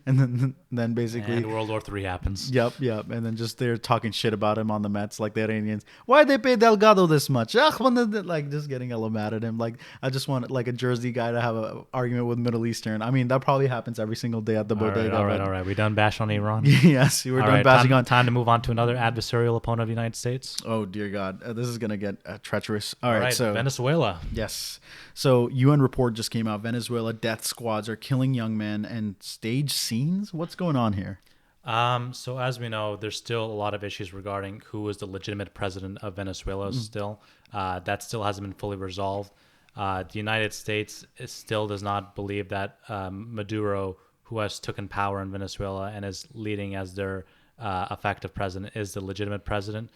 and then basically And World War III happens. Yep. And then just they're talking shit about him on the Mets, like the Iranians. Why'd they pay Delgado this much? Like just getting a little mad at him. Like I just want like a Jersey guy to have an argument with Middle Eastern. I mean, that probably happens every single day at the bodega. All right. We done bash on Iran? Yes, we're done bashing on. Time to move on to another adversarial opponent of the United States. Oh dear God, this is gonna get treacherous. All right, so Venezuela. Yes. So UN report just came out. Venezuela death squads are killing young men and stage scenes. What's going on here? So as we know, there's still a lot of issues regarding who is the legitimate president of Venezuela still. That still hasn't been fully resolved. The United States still does not believe that Maduro, who has taken power in Venezuela and is leading as their effective president, is the legitimate president.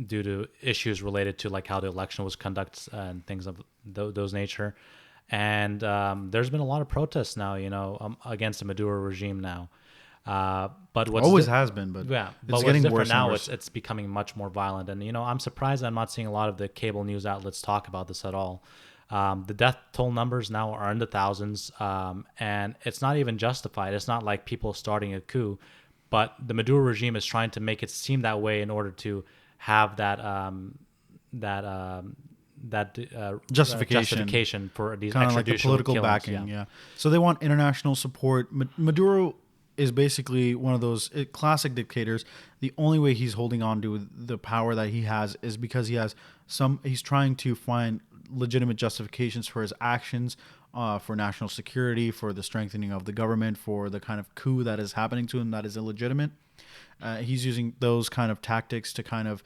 Due to issues related to like how the election was conducted and things of those nature. And there's been a lot of protests now, against the Maduro regime now. But what's always has been, but yeah, it's but what's getting different worse now and worse. it's becoming much more violent. And I'm surprised I'm not seeing a lot of the cable news outlets talk about this at all. The death toll numbers now are in the thousands, and it's not even justified. It's not like people starting a coup, but the Maduro regime is trying to make it seem that way in order to have that justification for these kind of like the extrajudicial political killings. backing. Yeah. So they want international support. Maduro is basically one of those classic dictators. The only way he's holding on to the power that he has is because he's trying to find legitimate justifications for his actions, for national security, for the strengthening of the government, for the kind of coup that is happening to him that is illegitimate. He's using those kind of tactics to kind of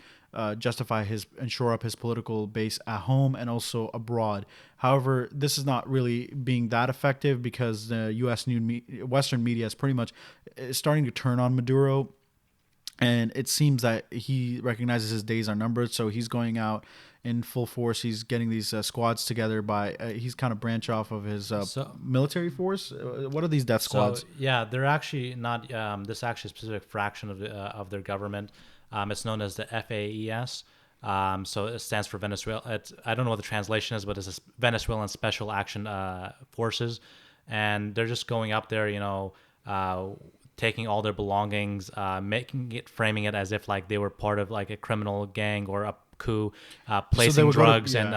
justify and shore up his political base at home and also abroad. However, this is not really being that effective because the U.S. Western media is pretty much starting to turn on Maduro. And it seems that he recognizes his days are numbered, so he's going out in full force. He's getting these squads together he's kind of branch off of his military force. What are these death squads? So, yeah, they're actually not, this is actually a specific fraction of their government. It's known as the FAES. So it stands for Venezuela. I don't know what the translation is, but it's Venezuelan Special Action Forces. And they're just going up there, taking all their belongings, framing it as if like they were part of like a criminal gang or a coup, placing drugs and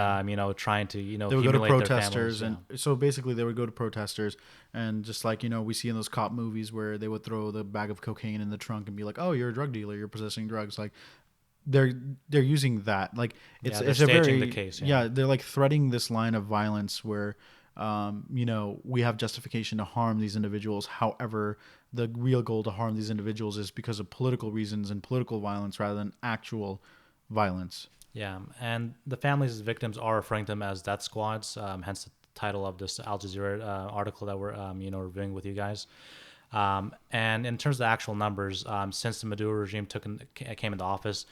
trying to they would go to protesters their families, and so basically they would go to protesters and just like we see in those cop movies where they would throw the bag of cocaine in the trunk and be like, oh, you're a drug dealer, you're possessing drugs. Like they're using that, like it's a very the case, they're like threading this line of violence where we have justification to harm these individuals. However, the real goal to harm these individuals is because of political reasons and political violence rather than actual violence. Yeah, and the families of victims are referring to them as death squads, hence the title of this Al Jazeera article that we're reviewing with you guys. And in terms of the actual numbers, since the Maduro regime came into office,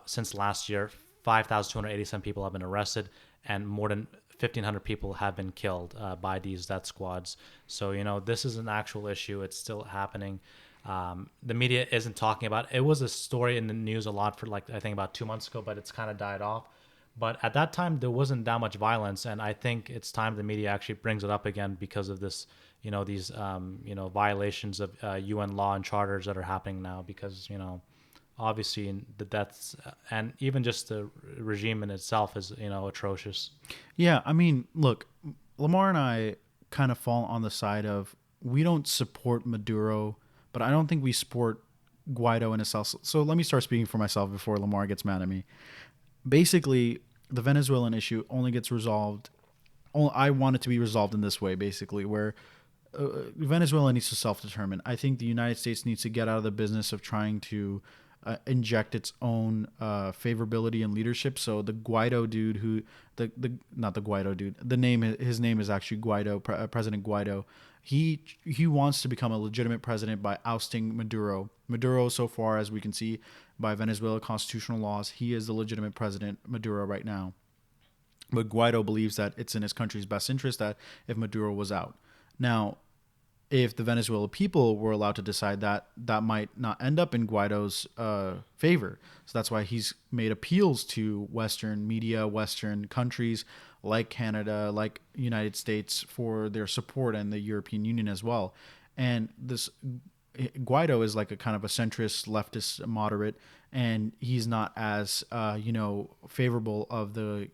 since last year, 5,287 people have been arrested, and more than 1,500 people have been killed by these death squads. So, this is an actual issue. It's still happening. The media isn't talking about it. It was a story in the news a lot for I think about 2 months ago, but it's kind of died off. But at that time, there wasn't that much violence. And I think it's time the media actually brings it up again because of this, these, violations of UN law and charters that are happening now because, obviously the deaths and even just the regime in itself is, atrocious. Yeah, I mean, look, Lamar and I kind of fall on the side of we don't support Maduro, but I don't think we support Guaido in itself. So let me start speaking for myself before Lamar gets mad at me. Basically, the Venezuelan issue only gets resolved. I want it to be resolved in this way, basically, where Venezuela needs to self-determine. I think the United States needs to get out of the business of trying to inject its own favorability and leadership. So the Guaido dude, not the Guaido dude, his name is actually Guaido, President Guaido. He wants to become a legitimate president by ousting Maduro. Maduro, so far as we can see by Venezuela constitutional laws, he is the legitimate president, Maduro, right now. But Guaido believes that it's in his country's best interest that if Maduro was out. Now, if the Venezuelan people were allowed to decide that, that might not end up in Guaido's favor. So that's why he's made appeals to Western media, Western countries like Canada, like United States for their support, and the European Union as well. And this Guaido is like a kind of a centrist, leftist, moderate, and he's not as favorable of the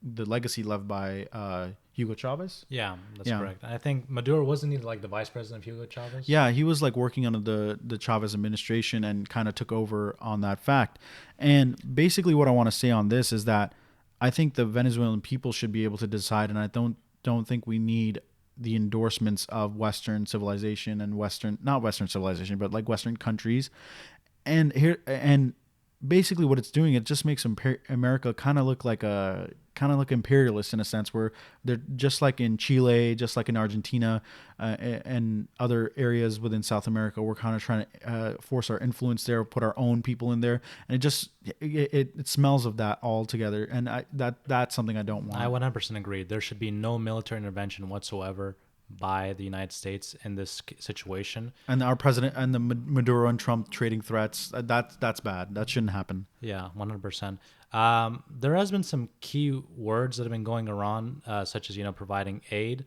legacy left by Hugo Chavez. Yeah, that's correct. I think Maduro wasn't he like the vice president of Hugo Chavez? Yeah, he was like working under the Chavez administration and kind of took over on that fact. And basically what I want to say on this is that I think the Venezuelan people should be able to decide, and I don't think we need the endorsements of Western civilization and not Western civilization, but like Western countries. And basically what it's doing, it just makes America kind of look imperialist in a sense, where they're just like in Chile, just like in Argentina, and other areas within South America. We're kind of trying to force our influence there, put our own people in there, and it smells of that altogether. And that's something I don't want. I 100% agree. There should be no military intervention whatsoever by the United States in this situation. And our president and the Maduro and Trump trading threats, that's bad. That shouldn't happen. Yeah, 100%. There has been some key words that have been going around, such as, providing aid.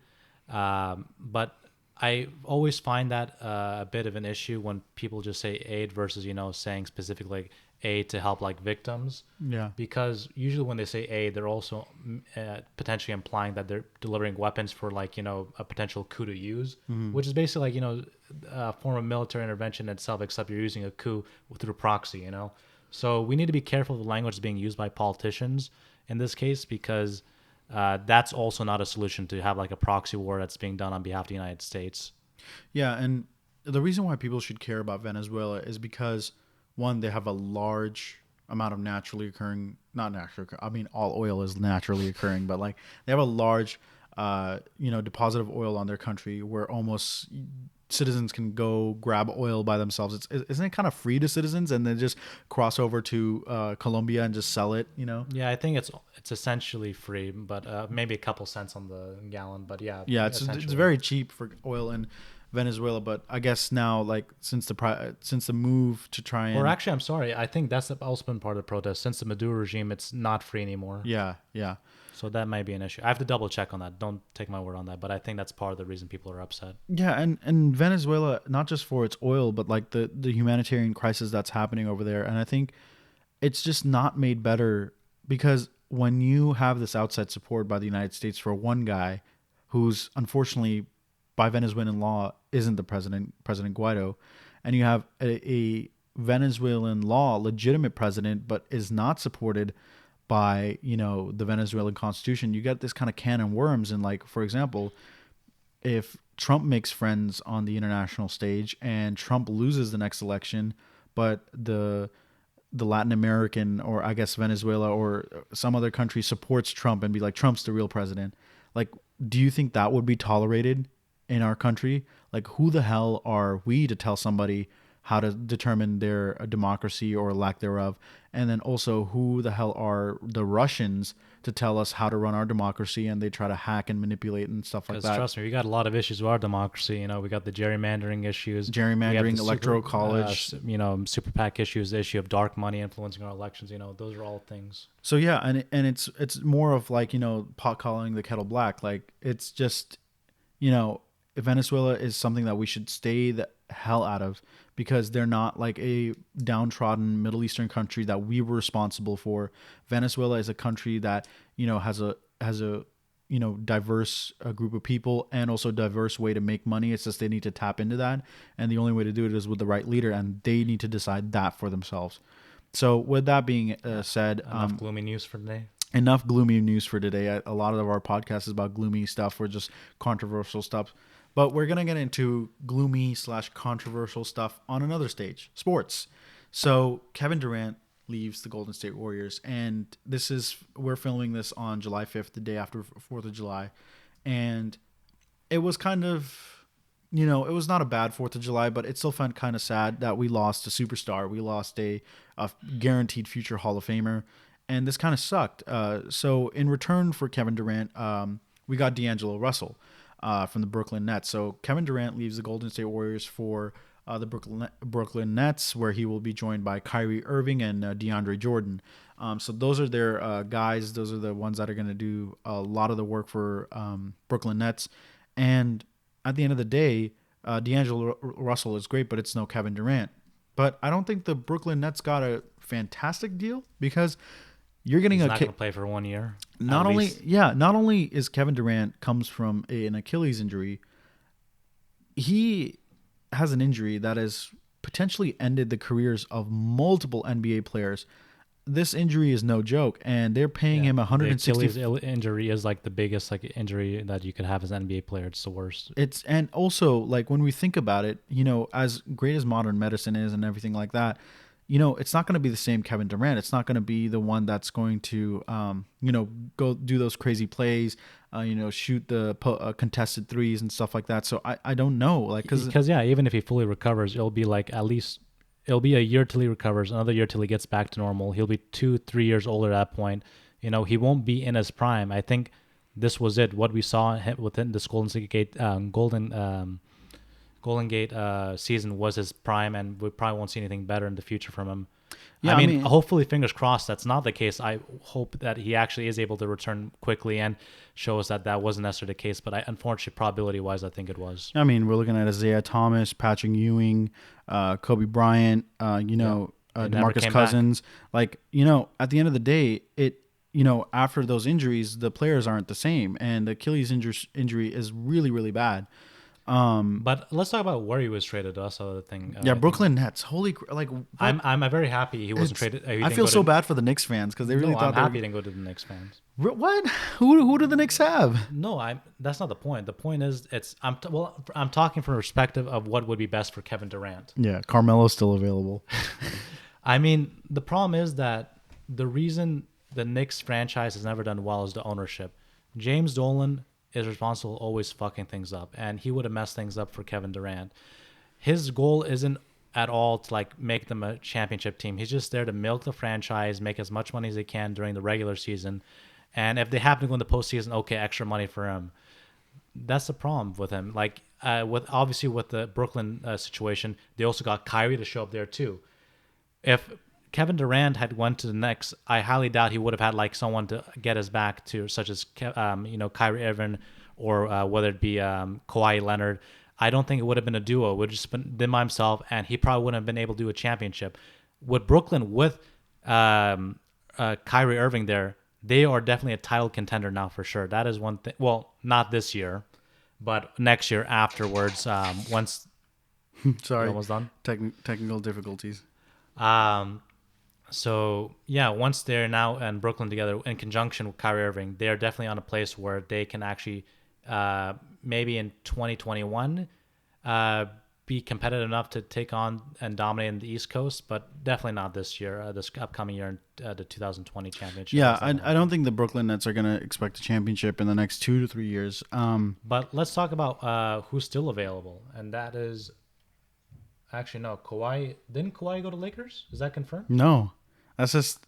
But I always find that a bit of an issue when people just say aid versus, saying specifically aid to help like victims. Yeah. Because usually when they say aid, they're also potentially implying that they're delivering weapons for like, a potential coup to use, which is basically like, a form of military intervention itself, except you're using a coup through proxy, So we need to be careful of the language being used by politicians in this case, because that's also not a solution to have like a proxy war that's being done on behalf of the United States. Yeah, and the reason why people should care about Venezuela is because, one, they have a large amount of all oil is naturally occurring, but like they have a large, deposit of oil on their country where almost citizens can go grab oil by themselves. Isn't it kind of free to citizens and then just cross over to Colombia and just sell it, Yeah, I think it's essentially free, but maybe a couple cents on the gallon. But yeah, it's very cheap for oil in Venezuela. But I guess now, like since the move to try and, or actually, I'm sorry, I think that's also been part of the protest. Since the Maduro regime, it's not free anymore. Yeah. So that might be an issue. I have to double check on that. Don't take my word on that. But I think that's part of the reason people are upset. Yeah, and Venezuela, not just for its oil, but like the humanitarian crisis that's happening over there. And I think it's just not made better because when you have this outside support by the United States for one guy who's unfortunately by Venezuelan law isn't the President Guaido, and you have a Venezuelan law legitimate president but is not supported by the Venezuelan constitution, you get this kind of can of worms. And like, for example, if Trump makes friends on the international stage and Trump loses the next election, but the Latin American, or I guess Venezuela or some other country supports Trump and be like, Trump's the real president, like, do you think that would be tolerated in our country? Like, who the hell are we to tell somebody how to determine their democracy or lack thereof? And then also, who the hell are the Russians to tell us how to run our democracy, and they try to hack and manipulate and stuff like that. Trust me, we got a lot of issues with our democracy. You know, we got the gerrymandering issues, Gerrymandering, electoral college, super PAC issues, the issue of dark money influencing our elections. You know, those are all things. So yeah, and it's more of like, pot calling the kettle black. Like, it's just, Venezuela is something that we should stay the hell out of, because they're not like a downtrodden Middle Eastern country that we were responsible for. Venezuela is a country that, has a diverse group of people, and also diverse way to make money. It's just they need to tap into that, and the only way to do it is with the right leader, and they need to decide that for themselves. So with that being said, enough gloomy news for today. Enough gloomy news for today. A lot of our podcast is about gloomy stuff or just controversial stuff. But we're going to get into gloomy/controversial stuff on another stage, sports. So Kevin Durant leaves the Golden State Warriors, and we're filming this on July 5th, the day after 4th of July. And it was kind of, it was not a bad 4th of July, but it still felt kind of sad that we lost a superstar. We lost a guaranteed future Hall of Famer, and this kind of sucked. So in return for Kevin Durant, we got D'Angelo Russell from the Brooklyn Nets. So Kevin Durant leaves the Golden State Warriors for the Brooklyn Nets, where he will be joined by Kyrie Irving and DeAndre Jordan. So those are their guys. Those are the ones that are going to do a lot of the work for Brooklyn Nets. And at the end of the day, D'Angelo Russell is great, but it's no Kevin Durant. But I don't think the Brooklyn Nets got a fantastic deal, because you're getting He's not going to play for 1 year. Not only is Kevin Durant comes from an Achilles injury, he has an injury that has potentially ended the careers of multiple NBA players. This injury is no joke, and they're paying him 160. The Achilles injury is like the biggest injury that you could have as an NBA player. It's the worst. And also, like, when we think about it, as great as modern medicine is and everything like that, it's not going to be the same Kevin Durant. It's not going to be the one that's going to, go do those crazy plays, shoot the contested threes and stuff like that. So I don't know, like, because even if he fully recovers, it'll be like it'll be a year till he recovers, another year till he gets back to normal. He'll be 2-3 years older at that point. He won't be in his prime. I think this was it. What we saw within this Golden Gate season was his prime, and we probably won't see anything better in the future from him. Yeah, I mean, hopefully, fingers crossed, that's not the case. I hope that he actually is able to return quickly and show us that wasn't necessarily the case. But unfortunately, probability-wise, I think it was. I mean, we're looking at Isaiah Thomas, Patrick Ewing, Kobe Bryant, DeMarcus Cousins. Back. Like, at the end of the day, after those injuries, the players aren't the same, and the Achilles injury is really, really bad. But let's talk about where he was traded. That's the other thing. Brooklyn Nets. I'm very happy he wasn't traded. I feel so bad for the Knicks fans, because they really thought. I'm happy he didn't go to the Knicks fans. What? Who do the Knicks have? No, that's not the point. The point is, I'm talking from a perspective of what would be best for Kevin Durant. Yeah, Carmelo's still available. I mean, the problem is that the reason the Knicks franchise has never done well is the ownership. James Dolan is responsible always fucking things up, and he would have messed things up for Kevin Durant. His goal isn't at all to make them a championship team. He's just there to milk the franchise, make as much money as they can during the regular season, and if they happen to go in the postseason, okay, extra money for him. That's the problem with him. With the Brooklyn situation, they also got Kyrie to show up there too. If Kevin Durant had went to the Knicks, I highly doubt he would have had someone to get his back to, such as Kyrie Irving, or whether it be Kawhi Leonard. I don't think it would have been a duo. It would have just been him by himself, and he probably wouldn't have been able to do a championship. With Brooklyn, with Kyrie Irving there, they are definitely a title contender now for sure. That is one thing. Well, not this year, but next year afterwards. Once. Sorry, almost done. Technical difficulties. So, yeah, once they're now in Brooklyn together in conjunction with Kyrie Irving, they're definitely on a place where they can actually maybe in 2021 be competitive enough to take on and dominate in the East Coast, but definitely not this year, this upcoming year, the 2020 championship. Yeah, I don't think the Brooklyn Nets are going to expect a championship in the next 2 to 3 years. But let's talk about who's still available, and that is... Actually, no. Kawhi... Didn't Kawhi go to Lakers? Is that confirmed? No. That's just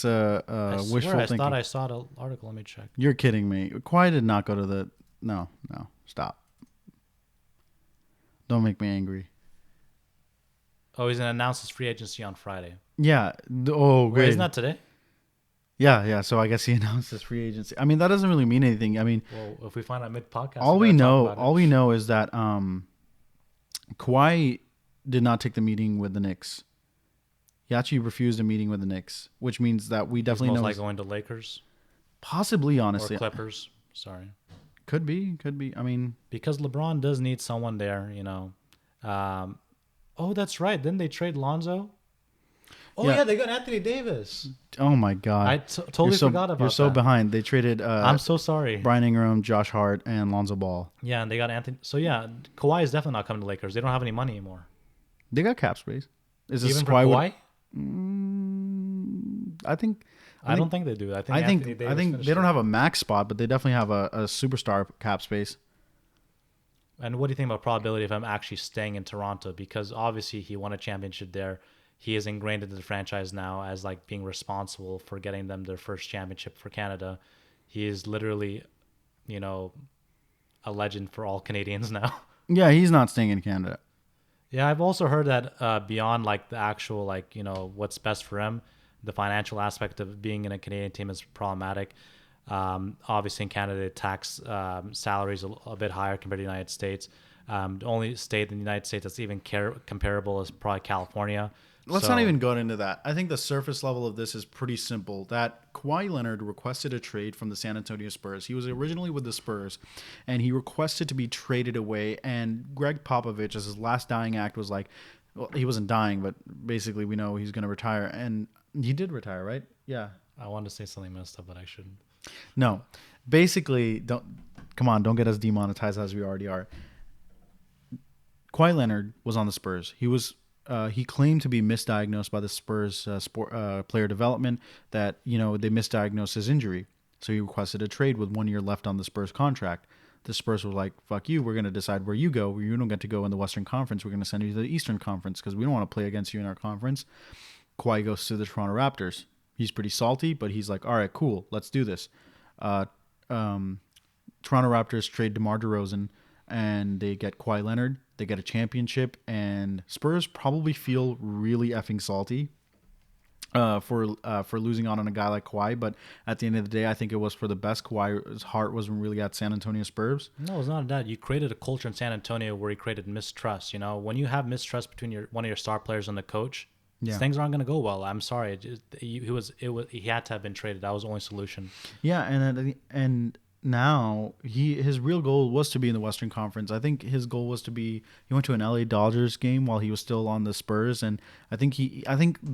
a I wishful swear, I thinking. thought I saw the article. Let me check. You're kidding me. Kawhi did not go to the. No, stop. Don't make me angry. Oh, he's gonna announce his free agency on Friday. Yeah. Oh, Wait, great. isn't that today? Yeah. So I guess he announced his free agency. I mean, that doesn't really mean anything. I mean, Well, if we find out mid podcast, all we know is that Kawhi did not take the meeting with the Knicks. He actually refused a meeting with the Knicks, which means that we definitely know. Like going to Lakers, possibly, honestly, or Clippers. Sorry, could be. I mean, because LeBron does need someone there. Oh, that's right. Didn't they trade Lonzo? Oh yeah, they got Anthony Davis. Oh my God, I totally forgot about that. You're so behind. They traded. I'm so sorry. Brian Ingram, Josh Hart, and Lonzo Ball. Yeah, and they got Anthony. So yeah, Kawhi is definitely not coming to Lakers. They don't have any money anymore. They got cap space. Is this Even for Kawhi? I don't think they do. I think they don't it. have a max spot, but they definitely have a superstar cap space. And what do you think about probability of him actually staying in Toronto? Because obviously he won a championship there. He is ingrained into the franchise now as like being responsible for getting them their first championship for Canada. He is literally, a legend for all Canadians now. Yeah, he's not staying in Canada. Yeah, I've also heard that beyond like the actual what's best for him, the financial aspect of being in a Canadian team is problematic. Obviously, in Canada, the tax salaries a bit higher compared to the United States. The only state in the United States that's even comparable is probably California. Let's not even go into that. I think the surface level of this is pretty simple. That Kawhi Leonard requested a trade from the San Antonio Spurs. He was originally with the Spurs, and he requested to be traded away. And Greg Popovich, as his last dying act, was like, well, he wasn't dying, but basically we know he's going to retire. And he did retire, right? Yeah. I wanted to say something messed up, but I shouldn't. No. Basically, don't get us demonetized as we already are. Kawhi Leonard was on the Spurs. He claimed to be misdiagnosed by the Spurs player development, that they misdiagnosed his injury. So he requested a trade with 1 year left on the Spurs contract. The Spurs were like, "Fuck you! We're going to decide where you go. You don't get to go in the Western Conference. We're going to send you to the Eastern Conference because we don't want to play against you in our conference." Kawhi goes to the Toronto Raptors. He's pretty salty, but he's like, "All right, cool, let's do this." Toronto Raptors trade DeMar DeRozan, and they get Kawhi Leonard. They get a championship, and Spurs probably feel really effing salty for losing on a guy like Kawhi. But at the end of the day, I think it was for the best. Kawhi's heart wasn't really at San Antonio Spurs. No, it's not that. You created a culture in San Antonio where you created mistrust. When you have mistrust between one of your star players and the coach, things aren't going to go well. I'm sorry. He had to have been traded. That was the only solution. Yeah, and now his real goal was to be in the Western Conference. I think his goal was he went to an LA Dodgers game while he was still on the Spurs, and I think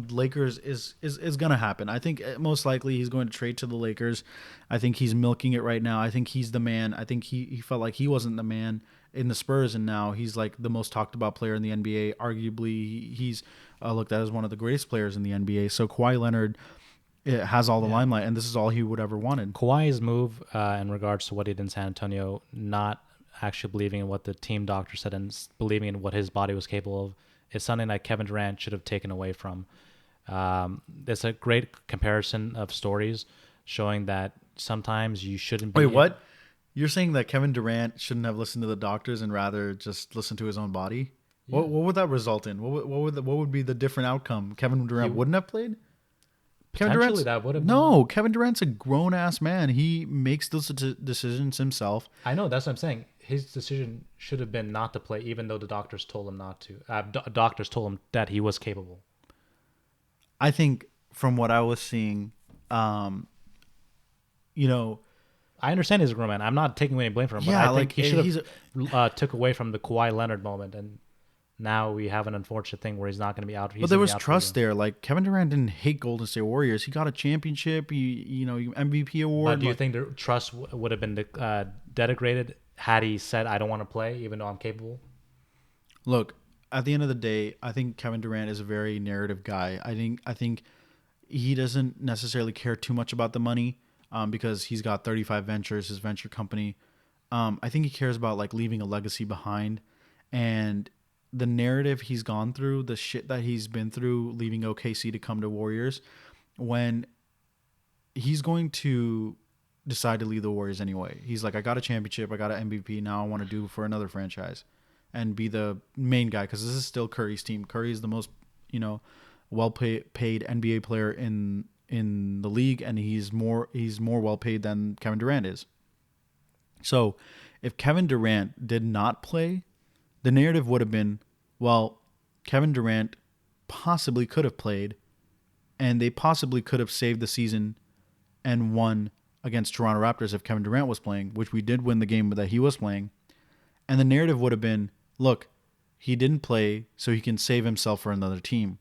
Lakers is gonna happen. I think most likely he's going to trade to the Lakers. I think he's milking it right now. I think he's the man. I think he felt like he wasn't the man in the Spurs, and now he's like the most talked about player in the NBA. Arguably, he's looked at as one of the greatest players in the NBA. So Kawhi Leonard, it has all the limelight, and this is all he would ever wanted. Kawhi's move in regards to what he did in San Antonio, not actually believing in what the team doctor said and believing in what his body was capable of, is something that Kevin Durant should have taken away from. It's a great comparison of stories showing that sometimes you shouldn't be... Wait, what? You're saying that Kevin Durant shouldn't have listened to the doctors and rather just listen to his own body? Yeah. What would that result in? What would be the different outcome? Kevin Durant wouldn't have played? Kevin Durant's a grown-ass man. He makes those decisions himself. I know, that's what I'm saying. His decision should have been not to play, even though the doctors told him not to. Doctors told him that he was capable. I think from what I was seeing, I understand he's a grown man. I'm not taking away any blame from him, but I think he should have took away from the Kawhi Leonard moment, and now we have an unfortunate thing where he's not going to be out. But there was trust there. Like, Kevin Durant didn't hate Golden State Warriors. He got a championship, MVP award. But do you think the trust would have been denigrated had he said, "I don't want to play, even though I'm capable"? Look, at the end of the day, I think Kevin Durant is a very narrative guy. I think he doesn't necessarily care too much about the money because he's got 35 Ventures, his venture company. I think he cares about like leaving a legacy behind, and the narrative he's gone through, the shit that he's been through, leaving OKC to come to Warriors, when he's going to decide to leave the Warriors anyway. He's like, I got a championship, I got an MVP. Now I want to do for another franchise and be the main guy because this is still Curry's team. Curry is the most, well paid NBA player in the league, and he's more well paid than Kevin Durant is. So, if Kevin Durant did not play, the narrative would have been, well, Kevin Durant possibly could have played, and they possibly could have saved the season and won against Toronto Raptors if Kevin Durant was playing, which we did win the game that he was playing. And the narrative would have been, look, he didn't play, so he can save himself for another team.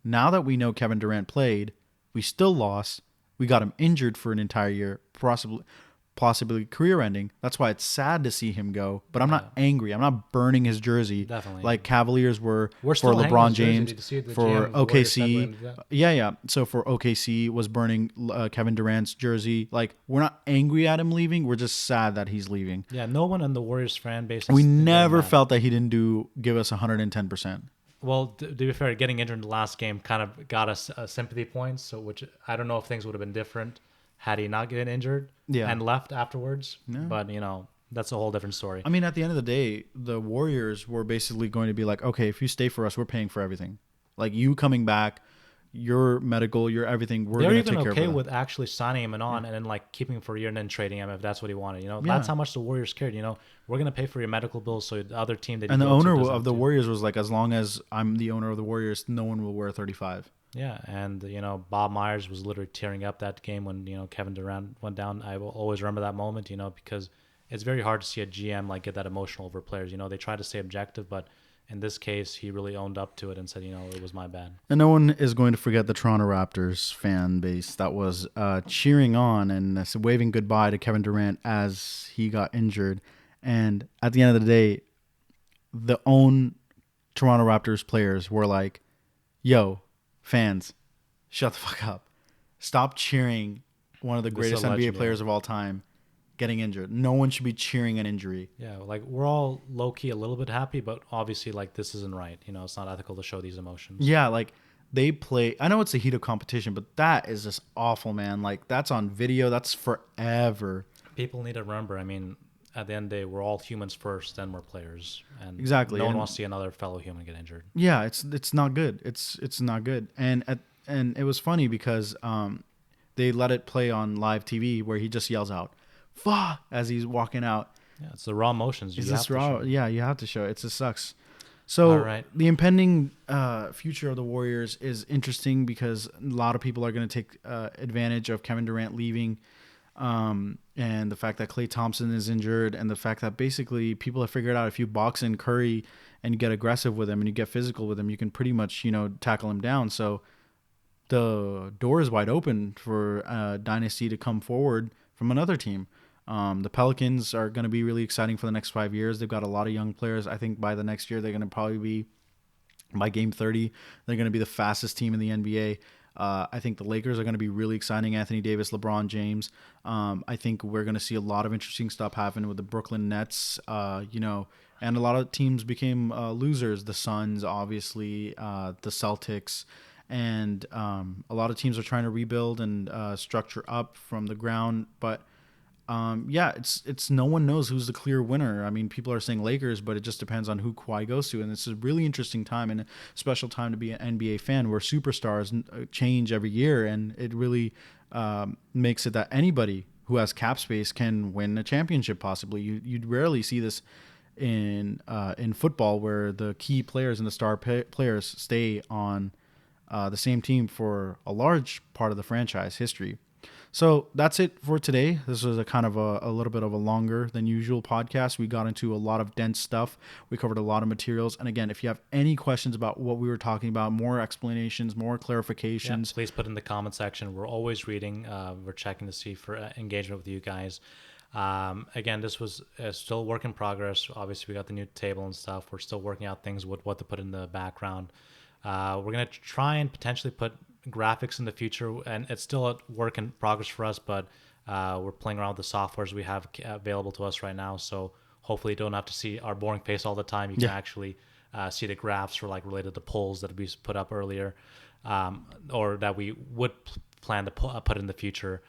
Now that we know Kevin Durant played, we still lost. We got him injured for an entire year, possibly career-ending. That's why it's sad to see him go. But I'm not angry. I'm not burning his jersey like Cavaliers were for LeBron James, for OKC. Yeah. So for OKC was burning Kevin Durant's jersey. Like, we're not angry at him leaving. We're just sad that he's leaving. Yeah, no one in the Warriors fan base. We never felt that he didn't give us 110%. Well, to be fair, getting injured in the last game kind of got us sympathy points. So, which I don't know if things would have been different had he not gotten injured and left afterwards. Yeah. But, that's a whole different story. I mean, at the end of the day, the Warriors were basically going to be like, okay, if you stay for us, we're paying for everything. Like, you coming back, your medical, your everything, we're going to take care of it. They're even okay with actually signing him and then like keeping him for a year and then trading him if that's what he wanted. That's how much the Warriors cared. We're going to pay for your medical bills so the other team that and the owner of the Warriors was like, as long as I'm the owner of the Warriors, no one will wear 35. Yeah, and Bob Myers was literally tearing up that game when Kevin Durant went down. I will always remember that moment, because it's very hard to see a GM like get that emotional over players. They try to stay objective, but in this case, he really owned up to it and said, it was my bad. And no one is going to forget the Toronto Raptors fan base that was cheering on and waving goodbye to Kevin Durant as he got injured. And at the end of the day, the own Toronto Raptors players were like, yo, fans, shut the fuck up. Stop cheering one of the greatest NBA players of all time getting injured. No one should be cheering an injury. Yeah, like we're all low-key a little bit happy, but obviously like this isn't right. It's not ethical to show these emotions. Yeah, like they play. I know it's the heat of competition, but that is just awful, man. Like that's on video. That's forever. People need to remember, I mean, at the end of the day, we're all humans first, then we're players. And exactly. No one wants to see another fellow human get injured. Yeah, it's not good. It's not good. And it was funny because they let it play on live TV where he just yells out, "Fuck!" as he's walking out. Yeah, it's the raw emotions. Yeah, you have to show it. It just sucks. So the impending future of the Warriors is interesting because a lot of people are going to take advantage of Kevin Durant leaving, and the fact that Klay Thompson is injured, and the fact that basically people have figured out if you box in Curry and you get aggressive with him and you get physical with him, you can pretty much tackle him down. So the door is wide open for a dynasty to come forward from another team. The Pelicans are going to be really exciting for the next 5 years. They've got a lot of young players. I think by the next year, they're going to probably be, by game 30, they're going to be the fastest team in the NBA. I think the Lakers are going to be really exciting. Anthony Davis, LeBron James. I think we're going to see a lot of interesting stuff happen with the Brooklyn Nets, and a lot of teams became losers. The Suns, obviously, the Celtics. And a lot of teams are trying to rebuild and structure up from the ground. But it's no one knows who's the clear winner. I mean, people are saying Lakers, but it just depends on who Kawhi goes to. And it's a really interesting time and a special time to be an NBA fan where superstars change every year. And it really makes it that anybody who has cap space can win a championship possibly. You'd rarely see this in football where the key players and the star players stay on the same team for a large part of the franchise history. So that's it for today. This was a kind of a little bit of a longer than usual podcast. We got into a lot of dense stuff. We covered a lot of materials. And again, if you have any questions about what we were talking about, more explanations, more clarifications, please put in the comment section. We're always reading. We're checking to see for engagement with you guys. Again, this was still a work in progress. Obviously, we got the new table and stuff. We're still working out things with what to put in the background. We're going to try and potentially put graphics in the future, and it's still a work in progress for us, but we're playing around with the softwares we have available to us right now, so hopefully you don't have to see our boring face all the time. You can actually see the graphs for like related to polls that we put up earlier, or that we would plan to put in the future,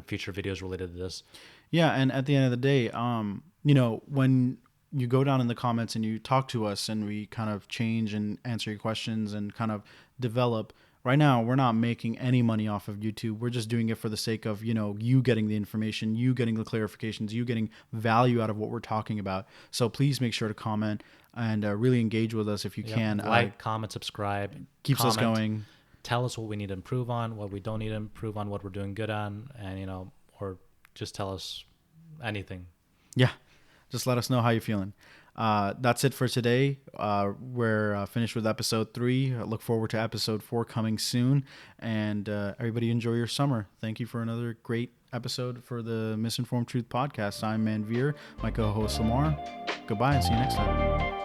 future videos related to this. Yeah, and at the end of the day, you know, when you go down in the comments and you talk to us and we kind of change and answer your questions and kind of develop. Right now, we're not making any money off of YouTube. We're just doing it for the sake of, you know, you getting the information, you getting the clarifications, you getting value out of what we're talking about. So please make sure to comment and really engage with us if you can. Like, comment, subscribe. Keeps us going. Tell us what we need to improve on, what we don't need to improve on, what we're doing good on, and, you know, or just tell us anything. Yeah. Just let us know how you're feeling. That's it for today. We're finished with episode 3. I look forward to episode 4 coming soon. And everybody enjoy your summer. Thank you for another great episode for the Misinformed Truth Podcast. I'm Manveer, my co-host Lamar. Goodbye and see you next time.